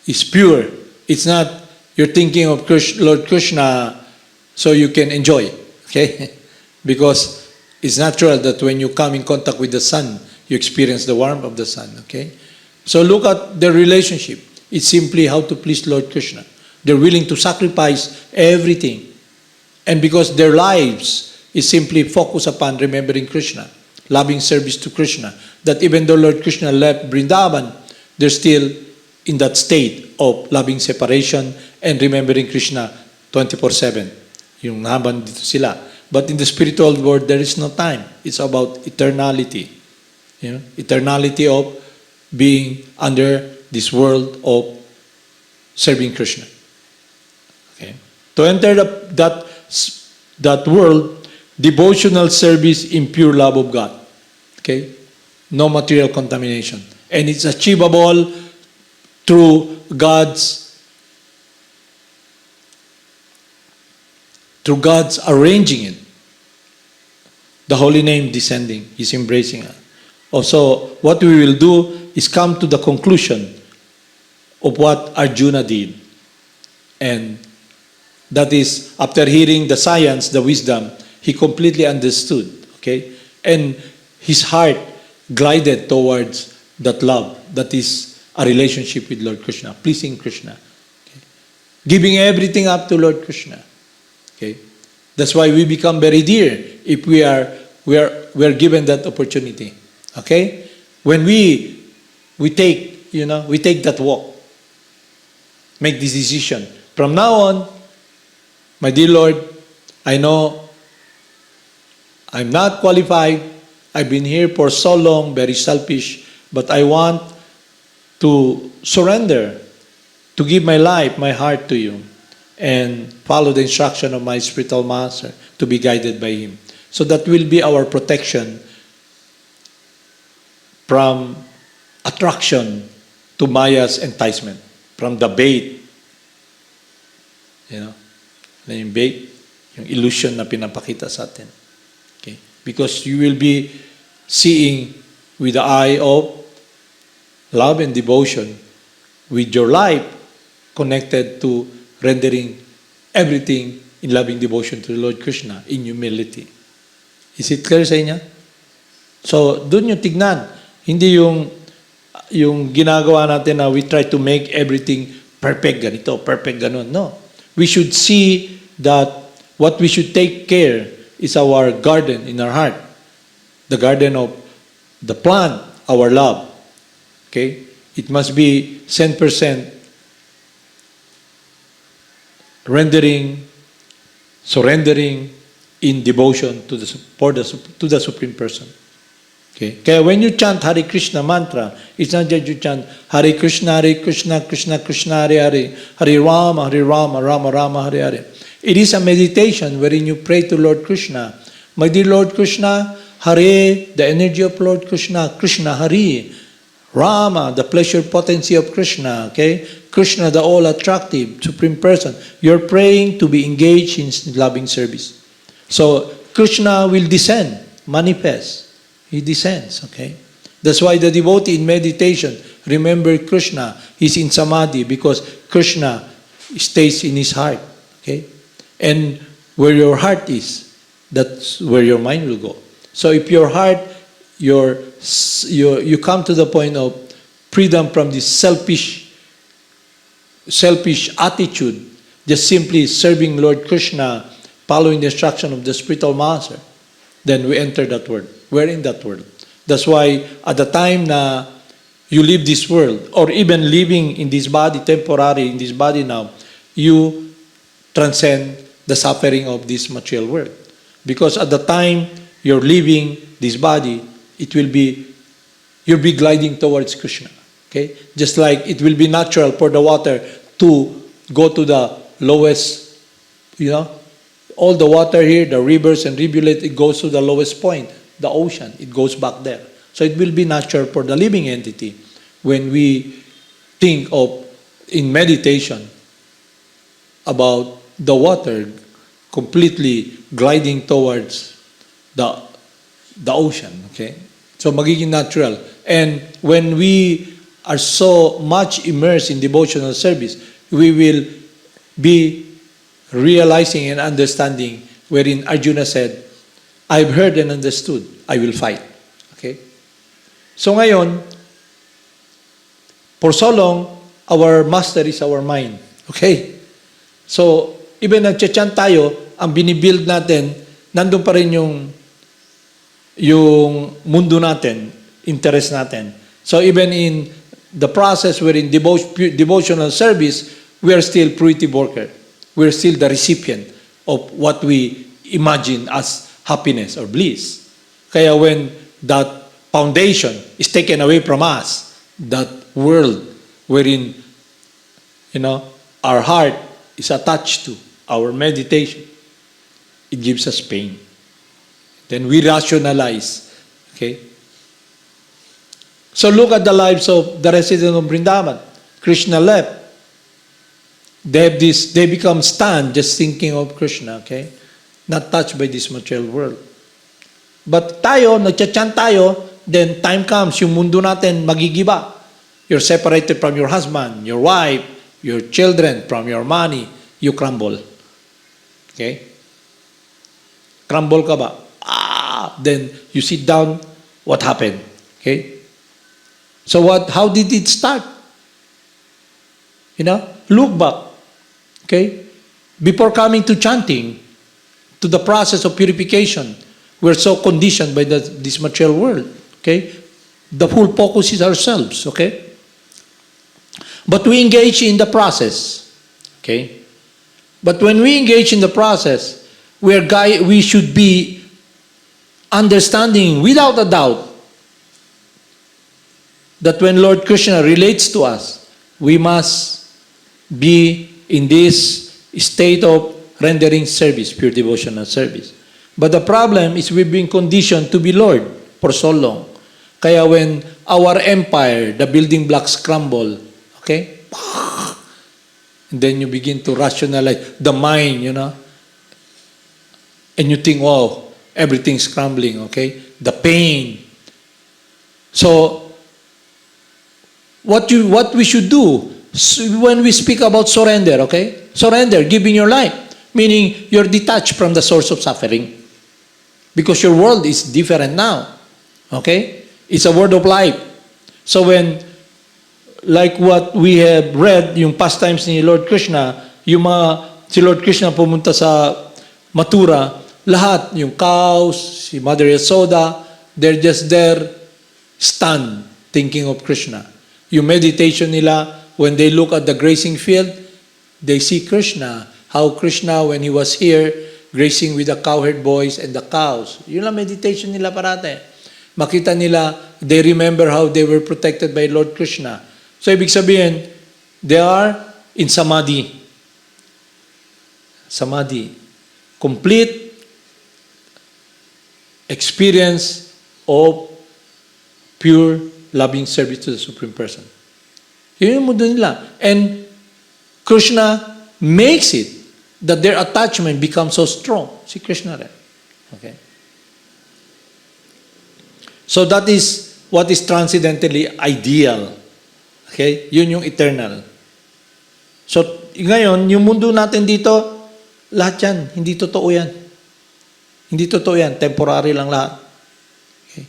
Speaker 3: is pure. It's not you're thinking of Lord Krishna so you can enjoy, okay? Because it's natural that when you come in contact with the sun, you experience the warmth of the sun, okay? So look at their relationship. It's simply how to please Lord Krishna. They're willing to sacrifice everything. And because their lives is simply focused upon remembering Krishna, loving service to Krishna, that even though Lord Krishna left Vrindavan, they're still in that state of loving separation and remembering Krishna 24/7. Yung nahaban dito sila. But in the spiritual world, there is no time. It's about eternality. Eternality of being under this world of serving Krishna. Okay? To enter that world, devotional service in pure love of God. Okay? No material contamination. And it's achievable through God's through God's arranging it, the holy name descending, He's embracing us. Also, what we will do is come to the conclusion of what Arjuna did. And that is, after hearing the science, the wisdom, he completely understood. Okay? And his heart glided towards that love, that is a relationship with Lord Krishna, pleasing Krishna. Okay? Giving everything up to Lord Krishna. Okay? That's why we become very dear if we are given that opportunity. Okay? When we take that walk, make this decision. From now on, my dear Lord, I know I'm not qualified. I've been here for so long, very selfish, but I want to surrender, to give my life, my heart to you, and follow the instruction of my spiritual master, to be guided by him. So that will be our protection from attraction to Maya's enticement, from the bait. Yung bait, yung illusion na pinapakita sa atin. Okay? Because you will be seeing with the eye of love and devotion, with your life connected to rendering everything in loving devotion to the Lord Krishna in humility. Is it clear sa inyo? So, doon yung tignan. Hindi yung ginagawa natin na we try to make everything perfect ganito, perfect ganon. No. We should see that what we should take care is our garden in our heart. The garden of the plant, our love. Okay? It must be 100% surrendering in devotion to the Supreme Person. Okay? Kaya when you chant Hare Krishna mantra, it's not just you chant Hare Krishna, Krishna Krishna, Hare Hare, Hare Rama, Rama Rama, Hare Hare. It is a meditation wherein you pray to Lord Krishna. My dear Lord Krishna, Hare, the energy of Lord Krishna, Krishna, Hare, Rama, the pleasure potency of Krishna, okay? Krishna, the all-attractive, Supreme Person. You're praying to be engaged in loving service. So, Krishna will descend, manifest. He descends, okay? That's why the devotee in meditation, remember Krishna, he's in samadhi because Krishna stays in his heart, okay? And where your heart is, that's where your mind will go. So if your heart, you come to the point of freedom from this selfish attitude, just simply serving Lord Krishna, following the instruction of the spiritual master, then we enter that world. We're in that world. That's why at the time na you leave this world, or even living in this body, temporary in this body now, you transcend the suffering of this material world. Because at the time you're leaving this body, you'll be gliding towards Krishna. Okay? Just like it will be natural for the water to go to the lowest, all the water here, the rivers and rivulets, it goes to the lowest point, the ocean. It goes back there. So it will be natural for the living entity when we think of, in meditation, about the water completely gliding towards the ocean. Okay? So magiging natural. And when we are so much immersed in devotional service, we will be realizing and understanding wherein Arjuna said, I've heard and understood, I will fight. Okay? So ngayon, for so long, our master is our mind. Okay? So, even nag-chant tayo, ang binibuild natin, nandun pa rin yung mundo natin, interest natin. So even in the process wherein devotional service, we are still fruitive worker. We are still the recipient of what we imagine as happiness or bliss. Kaya when that foundation is taken away from us, that world wherein our heart is attached to, our meditation, it gives us pain. Then we rationalize. Okay? So look at the lives of the residents of Vrindavan. Krishna left. they become stunned just thinking of Krishna, okay? Not touched by this material world. But tayo, nagcha-chant tayo, then time comes, yung mundo natin magigiba. You're separated from your husband, your wife, your children, from your money, you crumble. Okay? Crumble ka ba? Then you sit down, what happened? Okay? So how did it start? Look back. Okay? Before coming to chanting, to the process of purification, we're so conditioned by this material world. Okay? The full focus is ourselves. Okay? But we engage in the process. Okay? But when we engage in the process, we should be understanding without a doubt that when Lord Krishna relates to us, we must be in this state of rendering service, pure devotional service. But the problem is we've been conditioned to be Lord for so long. Kaya when our empire, the building blocks crumble, okay? And then you begin to rationalize the mind, and you think, wow, everything's crumbling, okay? The pain. So, what we should do when we speak about surrender, okay? Surrender, giving your life, meaning you're detached from the source of suffering. Because your world is different now, okay? It's a world of life. So when, like what we have read, yung pastimes ni Lord Krishna, si Lord Krishna pumunta sa Mathura, lahat, yung cows, si Mother Yasoda, they're just there, stunned, thinking of Krishna. Yung meditation nila, when they look at the grazing field, they see Krishna. How Krishna, when he was here, grazing with the cowherd boys and the cows. Yun lang meditation nila parate. Makita nila, they remember how they were protected by Lord Krishna. So, ibig sabihin, they are in samadhi. Samadhi. Complete experience of pure loving service to the Supreme Person. Yun yung mundo nila. And Krishna makes it that their attachment becomes so strong. Si Krishna rin. Okay? So that is what is transcendentally ideal. Okay? Yun yung eternal. So, ngayon, yung mundo natin dito, lahat yan, hindi totoo yan. Hindi totoo yan. Temporary lang lahat. Okay?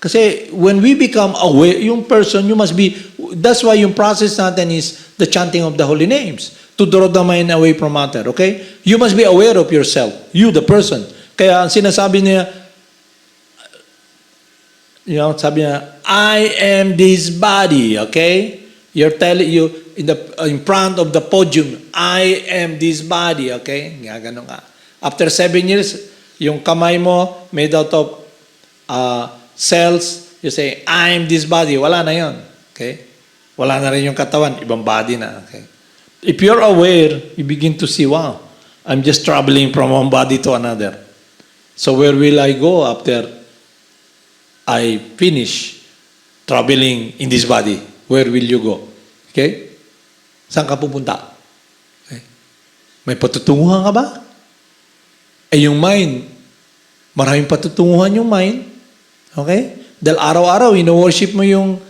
Speaker 3: Kasi when we become aware, yung person, you must be, that's why yung process natin is the chanting of the holy names to draw the mind away from matter. Okay? You must be aware of yourself. You, the person. Kaya ang sinasabi niya, sabi niya, I am this body, okay? You're telling you in front of the podium, I am this body, okay? Nga ganun ka. After 7 years, yung kamay mo made out of cells, you say, I am this body. Wala na yon, okay? Wala na rin yung katawan, ibang body na, okay? If you're aware, you begin to see, wow, I'm just traveling from one body to another. So where will I go after I finish traveling in this body? Where will you go? Okay? Saan ka pupunta? Okay? May patutunguhan ka ba? Yung mind, maraming patutunguhan yung mind. Okay? Dahil araw-araw, ino-worship mo yung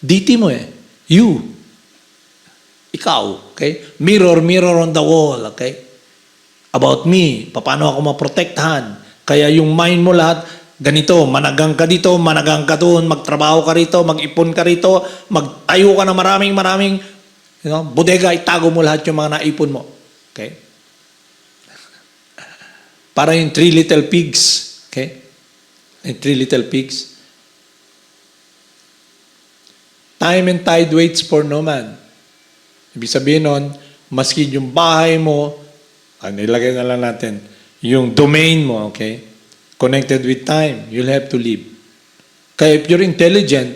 Speaker 3: deity mo eh. You. Ikaw. Okay? Mirror, mirror on the wall. Okay? About me. Paano ako maprotektahan? Kaya yung mind mo lahat, ganito, managang ka dito, managang ka doon, magtrabaho ka rito, mag-ipon ka rito, magtayo ka na maraming, bodega, itago mo lahat yung mga naipon mo. Okay? Para yung 3 little pigs. Okay? Yung 3 little pigs. Time and tide waits for no man. Ibig sabihin nun, maski yung bahay mo, nilagay na lang natin, yung domain mo, okay? Connected with time, you'll have to live. Kaya if you're intelligent,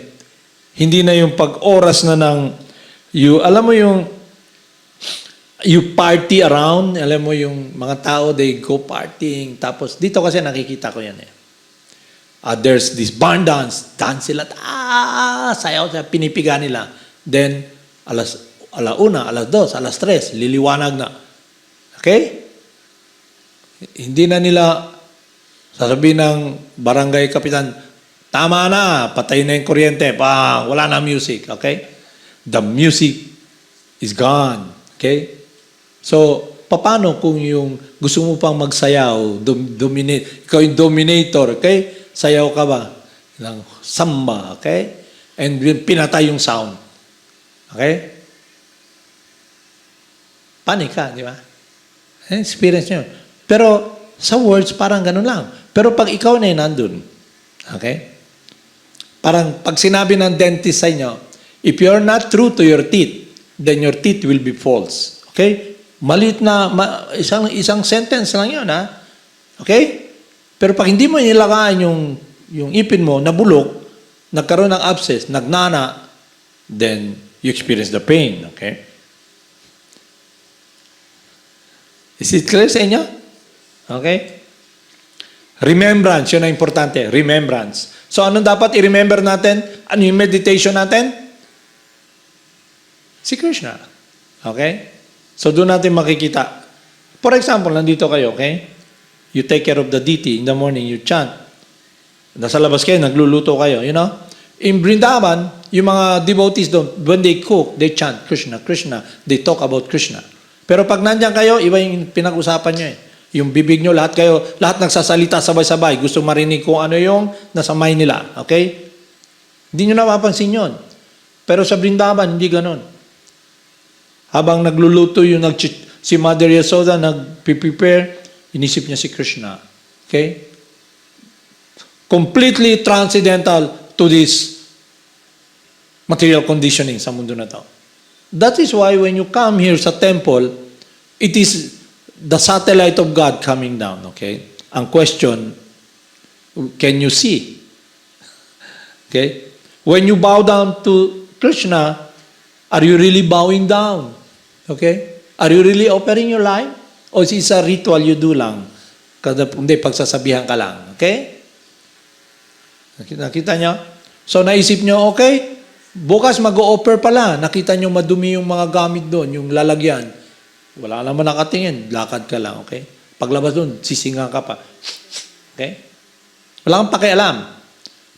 Speaker 3: hindi na yung pag-oras na ng, alam mo yung, you party around, alam mo yung mga tao, they go partying, tapos dito kasi nakikita ko yan eh. There's this barn dance sila, sayaw, pinipiga nila. Then, alauna, alas dos, alas tres, liliwanag na. Okay? Hindi na nila sasabihin ng barangay kapitan, tama na, patay na yung kuryente, wala na music. Okay? The music is gone. Okay? So, paano kung yung gusto mo pang magsayaw, dominate, ikaw yung dominator, okay? Sayaw ka ba? Ng samba, okay? And pinatay yung sound. Okay? Panik ka, di ba? Experience nyo. Pero sa words, parang ganun lang. Pero pag ikaw na nandun, okay? Parang pag sinabi ng dentist sa inyo, if you're not true to your teeth, then your teeth will be false. Okay? Maliit na, isang sentence lang yun, ha? Okay? Pero pag hindi mo nilagaan yung ipin mo, nabulok, nagkaroon ng abscess, nagnana, then you experience the pain. Okay? Is it clear sa inyo? Okay? Remembrance, yun ang importante. Remembrance. So, anong dapat i-remember natin? Ano yung meditation natin? Si Krishna. Okay? So, doon natin makikita. For example, nandito kayo, okay? You take care of the deity. In the morning, you chant. Nasa labas kayo, nagluluto kayo, you know? In Vrindavan, yung mga devotees doon, when they cook, they chant Krishna, Krishna. They talk about Krishna. Pero pag nandyan kayo, iba yung pinag-usapan nyo eh. Yung bibig nyo, lahat nagsasalita sabay-sabay. Gusto marinig kung ano yung nasa mind nila. Okay? Hindi nyo napapansin yun. Pero sa Vrindavan, hindi ganon. Habang nagluluto si Mother Yasoda, nag-prepare, inisip niya si Krishna. Okay? Completely transcendental to this material conditioning sa mundo na to. That is why when you come here sa temple, it is the satellite of God coming down, okay? Ang question, can you see? Okay? When you bow down to Krishna, are you really bowing down? Okay? Are you really offering your life? O is it a ritual you do lang? Hindi, pagsasabihan ka lang. Okay? Nakita nyo? So, naisip nyo, okay, bukas mag-o-offer pala. Nakita nyo madumi yung mga gamit doon, yung lalagyan. Wala naman nakatingin. Lakad ka lang, okay? Paglabas doon, sisinga ka pa. Okay? Wala kang pakialam.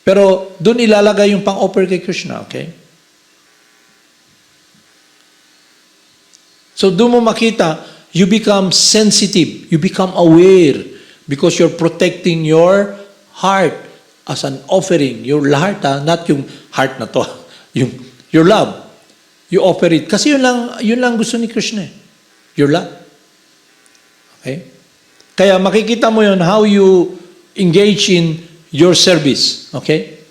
Speaker 3: Pero doon ilalagay yung pang-offer kay Krishna, okay? So doon mo makita, you become sensitive. You become aware because you're protecting your heart as an offering. Your heart, not yung heart na to. Your love. You offer it. Kasi yun lang gusto ni Krishna eh. Your love. Okay? Kaya makikita mo yun how you engage in your service. Okay?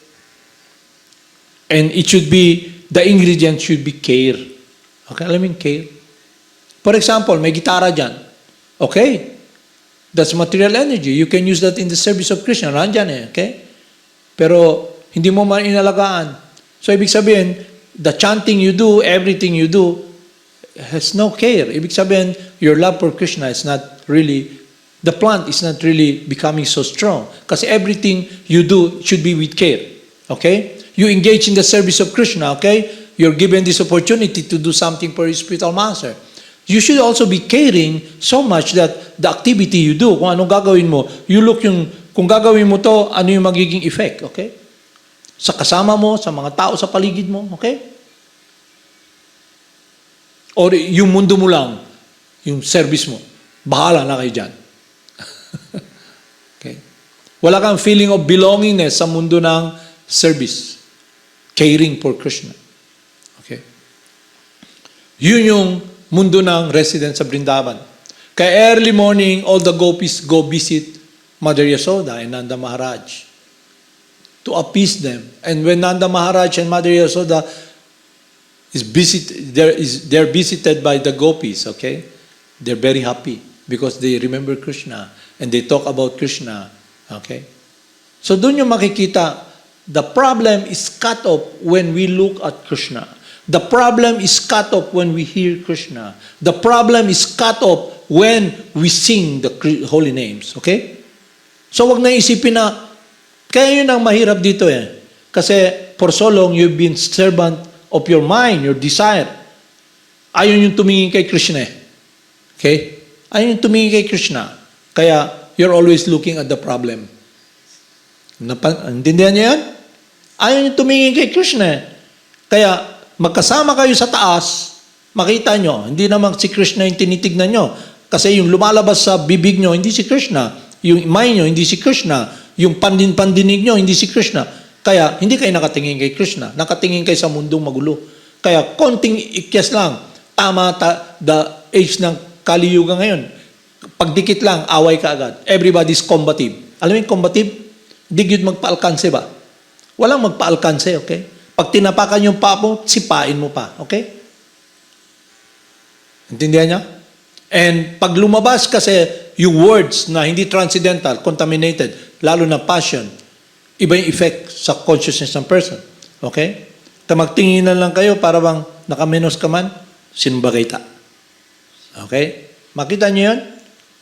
Speaker 3: And it should be, the ingredient should be care. Okay? Alam mo yung care? For example, may gitara dyan. Okay? That's material energy. You can use that in the service of Krishna. Nandyan eh. Okay? Pero hindi mo man inalagaan. So, ibig sabihin, the chanting you do, everything you do, has no care. Ibig sabihin, your love for Krishna is not really, the plant is not really becoming so strong. Kasi everything you do should be with care. Okay? You engage in the service of Krishna, okay? You're given this opportunity to do something for your spiritual master. You should also be caring so much that the activity you do, kung anong gagawin mo, you look kung gagawin mo to, ano yung magiging effect, okay? Sa kasama mo, sa mga tao sa paligid mo, okay? Or yung mundo mo lang, yung service mo, bahala na kayo dyan. Okay? Wala kang feeling of belongingness sa mundo ng service. Caring for Krishna. Okay? Yun yung mundo ng residents sa Vrindavan. Kaya early morning, all the gopis go visit Mother Yasoda and Nanda Maharaj to appease them. And when Nanda Maharaj and Mother Yasoda they're visited by the gopis, okay? They're very happy because they remember Krishna and they talk about Krishna, okay? So doon yung makikita, the problem is cut off when we look at Krishna. The problem is cut off when we hear Krishna. The problem is cut off when we sing the holy names, okay? So wag na isipin na, kaya yun ang mahirap dito eh. Kasi for so long, you've been servant of your mind, your desire. Ayaw yung tumingin kay Krishna eh. Okay? Ayaw yung tumingin kay Krishna. Kaya, you're always looking at the problem. Intindihan niyo yan? Ayaw yung tumingin kay Krishna eh. Kaya, magkasama kayo sa taas, makita nyo, hindi naman si Krishna yung tinitignan nyo. Kasi yung lumalabas sa bibig nyo, hindi si Krishna. Yung mind nyo, hindi si Krishna. Yung pandinig nyo, hindi si Krishna. Kaya, hindi kayo nakatingin kay Krishna. Nakatingin kayo sa mundong magulo. Kaya, konting ikyas lang. Tama the age ng kaliyuga ngayon. Pagdikit lang, away ka agad. Everybody's combative. Alam mo yung combative? Hindi yun magpaalkanse ba? Walang magpaalkanse, okay? Pag tinapakan yung paa mo, sipain mo pa, okay? Intindihan niya? And pag lumabas kasi yung words na hindi transcendental, contaminated, lalo na passion, iba yung effect sa consciousness ng person. Okay? Magtinginan lang kayo para bang nakamenos ka man, sinumbagay ta. Okay? Makita niyo yan?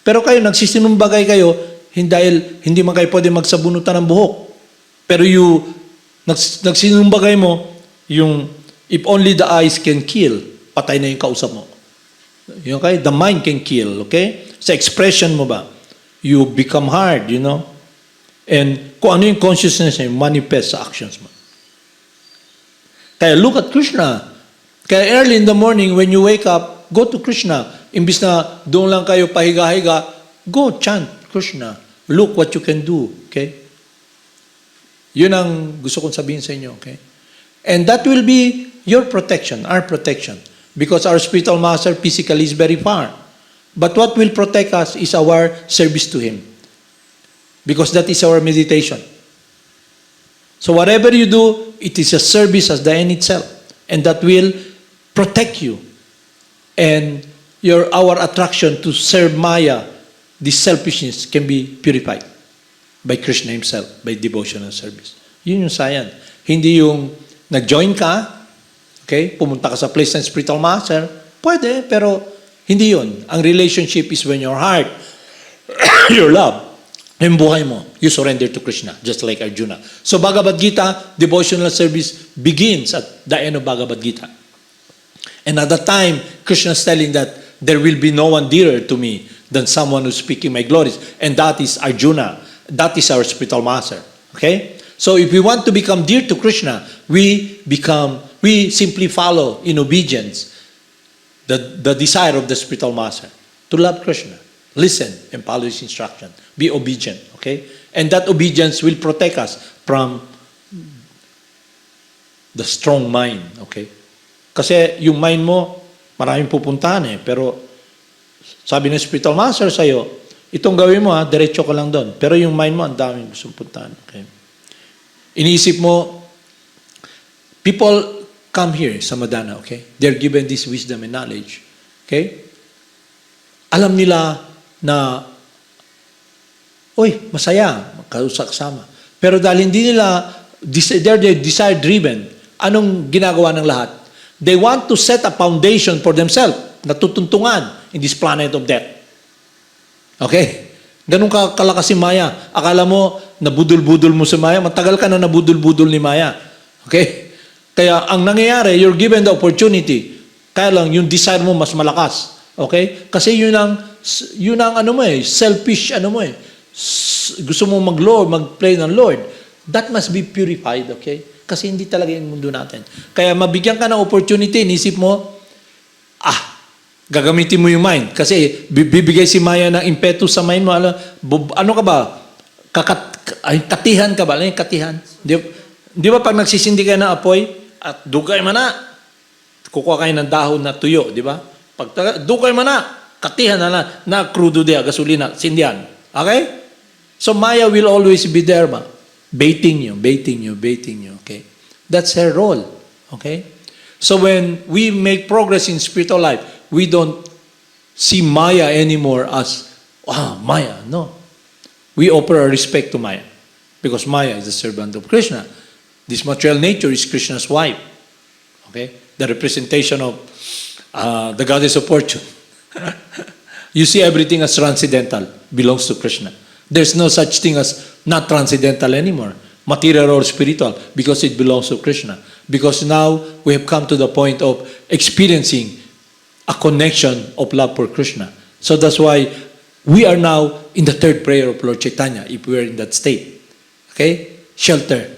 Speaker 3: Pero kayo, nagsisinumbagay kayo, dahil hindi man kayo pwede magsabunutan ng buhok. Pero nagsinumbagay mo, yung if only the eyes can kill, patay na yung kausap mo. Okay? The mind can kill, okay? Sa expression mo ba, you become hard, you know? And kung ano yung consciousness mo, manifest sa actions mo. Kaya look at Krishna. Kaya early in the morning, when you wake up, go to Krishna. Imbis na doon lang kayo pahiga-higa, go chant Krishna. Look what you can do, okay? Yun ang gusto kong sabihin sa inyo, okay? And that will be your protection, our protection. Because our spiritual master physically is very far. But what will protect us is our service to Him. Because that is our meditation. So whatever you do, it is a service as the end itself. And that will protect you. And our attraction to serve Maya, this selfishness can be purified by Krishna Himself, by devotional service. Yun yung science. Hindi yung nag-join ka, okay, pumunta ka sa place ng spiritual master, pwede, pero hindi yun. Ang relationship is when your heart, your love, yung buhay mo, you surrender to Krishna, just like Arjuna. So Bhagavad Gita, devotional service begins at the end of Bhagavad Gita. And at that time, Krishna is telling that there will be no one dearer to me than someone who's speaking my glories. And that is Arjuna. That is our spiritual master. Okay? So if we want to become dear to Krishna, we simply follow in obedience the desire of the spiritual master to love Krishna. Listen and follow His instruction. Be obedient. Okay? And that obedience will protect us from the strong mind. Okay? Kasi yung mind mo, maraming pupuntahan eh. Pero sabi ng spiritual master sa'yo, itong gawin mo ha, diretso ka lang doon. Pero yung mind mo, ang daming gustong puntahan. Okay? Iniisip mo, people come here sa Madana, okay? They're given this wisdom and knowledge. Okay? Alam nila na, uy, masaya, kasama. Pero dahil hindi nila, they're desire-driven, anong ginagawa ng lahat? They want to set a foundation for themselves na tutuntungan in this planet of death. Okay? Ganun kalakas si Maya. Akala mo, nabudol-budol mo si Maya. Matagal ka na nabudol-budol ni Maya. Okay? Kaya ang nangyayari, you're given the opportunity. Kaya lang, yung desire mo mas malakas. Okay? Kasi yun ang ano mo eh, selfish ano mo eh. Gusto mo mag-Lord, mag-play ng Lord. That must be purified, okay? Kasi hindi talaga yung mundo natin. Kaya mabigyan ka ng opportunity, inisip mo, gagamitin mo yung mind. Kasi bibigay si Maya ng impetus sa mind mo. Ano ka ba? Katihan ka ba? Ano yung katihan? Di ba pag nagsisindi kayo ng apoy, at dugay man na, kukuha kayo ng dahon na tuyo, di ba? Pag dugay man na, katihan na crudo dia, gasolina, sindihan. Okay? So Maya will always be there, baiting you, okay? That's her role, okay? So when we make progress in spiritual life, we don't see Maya anymore as, Maya, no. We offer our respect to Maya because Maya is the servant of Krishna. This material nature is Krishna's wife, okay? The representation of the goddess of fortune. You see everything as transcendental, belongs to Krishna. There's no such thing as not transcendental anymore, material or spiritual, because it belongs to Krishna. Because now we have come to the point of experiencing a connection of love for Krishna. So that's why we are now in the third prayer of Lord Chaitanya, if we are in that state. Okay? Shelter.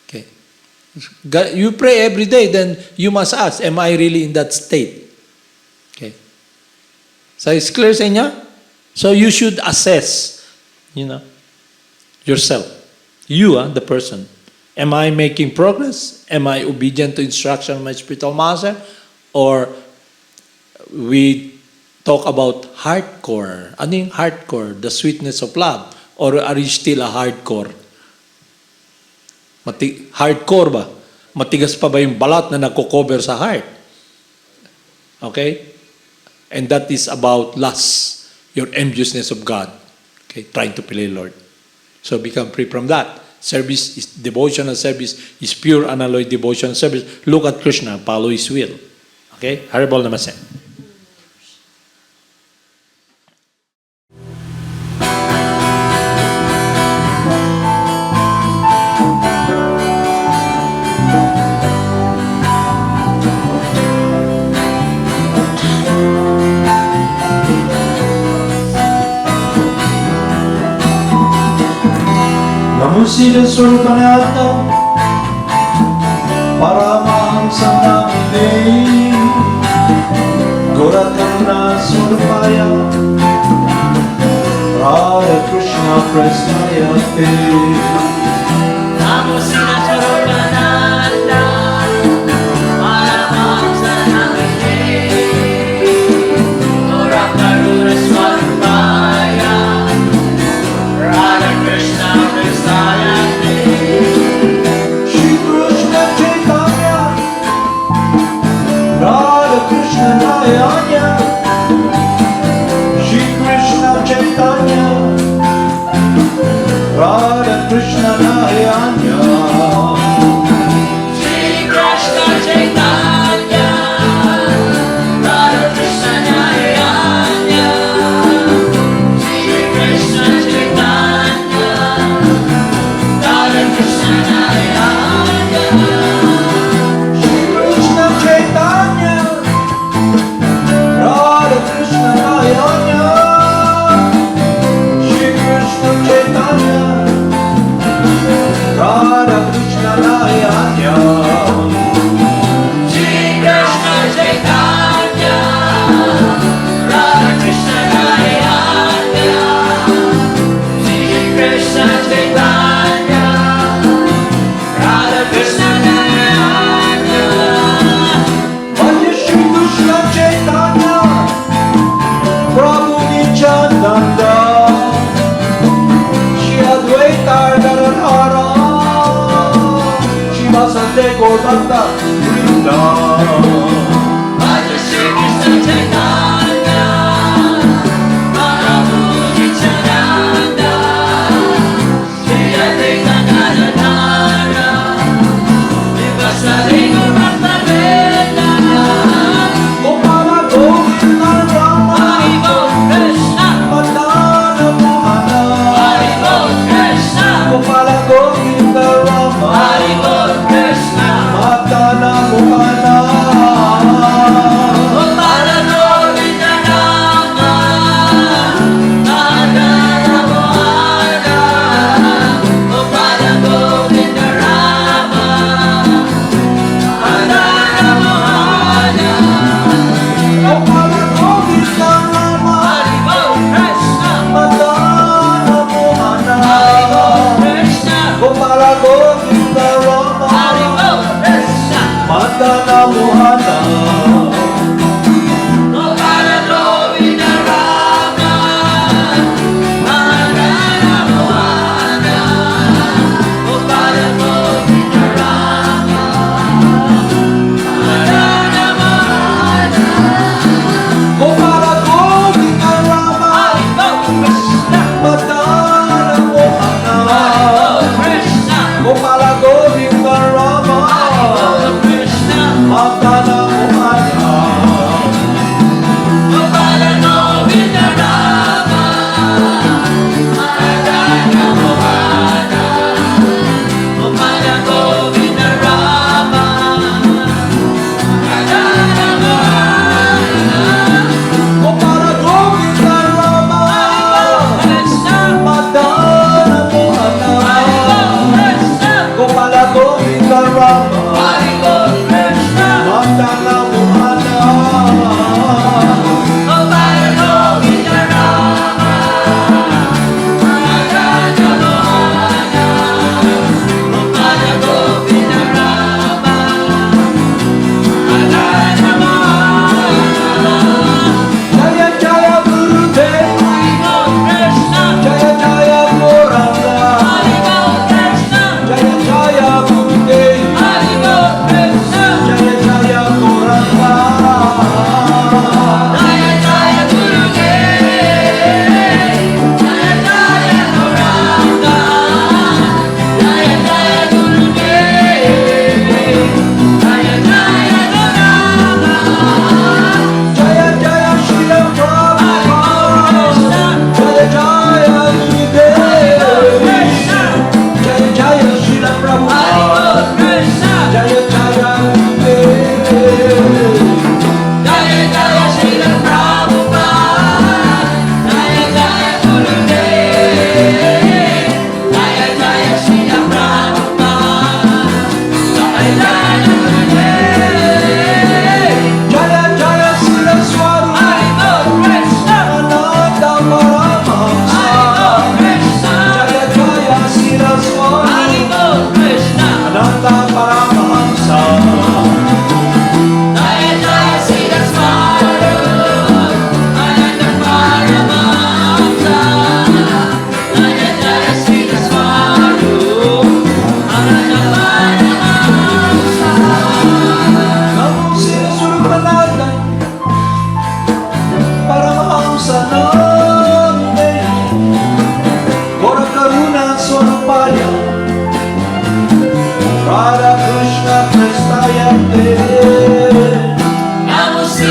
Speaker 3: Okay? You pray every day, then you must ask, am I really in that state? Okay? So it's clear sa inyo? So you should assess, yourself. You, the person. Am I making progress? Am I obedient to instruction of my spiritual master? Or we talk about hardcore. Ano yung hardcore? The sweetness of love. Or are you still a hardcore? Hardcore ba? Matigas pa ba yung balat na nagko-cover sa heart? Okay? And that is about lust, your enviousness of God. Okay? Trying to play Lord. So become free from that. Service is devotional service is pure unalloyed devotional service. Look at Krishna, follow His will. Okay? Haribol namaste.
Speaker 1: Namo Siddhaswarupananda, Paramahamsa namine, Krsna Surpaya, Radha Krishna Prasnaya Te.
Speaker 2: Namo Siddhaswarupananda, Paramahamsa namine, Krsna Surpaya, Radha Krishna Prasnaya Te.
Speaker 1: Shri Krishna Chaitanya, Radha Krishna Nayanya, Shri Krishna Chaitanya, Radha Krishna Nayanya.
Speaker 2: Shri Krishna Chaitanya, Radha Krishna Nayanya, Shri Krishna Chaitanya, Radha Krishna Nayanya.
Speaker 1: Shri Krishna Chaitanya, Radha Krishna Nayanya, Shri Krishna Chaitanya, Radha Krishna Nayanya.
Speaker 2: Shri Krishna Chaitanya, Radha Krishna Nayanya, Shri Krishna Chaitanya, Radha Krishna Nayanya.
Speaker 1: Bhaja Shri Krishna Chaitanya, Prabhu Nityananda, Shri Advaita Gadadhara, Shri Vasante Gauranga Vrinda.
Speaker 2: Bhaja Shri Krishna Chaitanya, Prabhu Nityananda, Shri Advaita Gadadhara, Shri Vasante Gauranga Vrinda.
Speaker 1: Gopala Govinda Rama,
Speaker 2: Haribo Krishna,
Speaker 1: Madana Mohana,
Speaker 2: Haribo Krishna,
Speaker 1: Gopala Govinda Rama,
Speaker 2: Haribo Krishna,
Speaker 1: Madana Mohana.
Speaker 2: Gopala Govinda Rama, Madana Mohana, Gopala Govinda Rama, Madana Mohana.
Speaker 1: Gopala Govinda Rama,
Speaker 2: Haribo Krishna,
Speaker 1: Madana Mohana,
Speaker 2: Haribo Krishna,
Speaker 1: Gopala Govinda Rama,
Speaker 2: Haribo Krishna,
Speaker 1: Madana Mohana.
Speaker 2: Gopala Govinda Rama, Madana Mohana, Gopala Govinda Rama, Madana Mohana.
Speaker 1: Gopala Govinda Rama,
Speaker 2: Haribo Krishna,
Speaker 1: Madana Mohana,
Speaker 2: Haribo Krishna,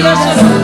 Speaker 2: Siddhaswarupananda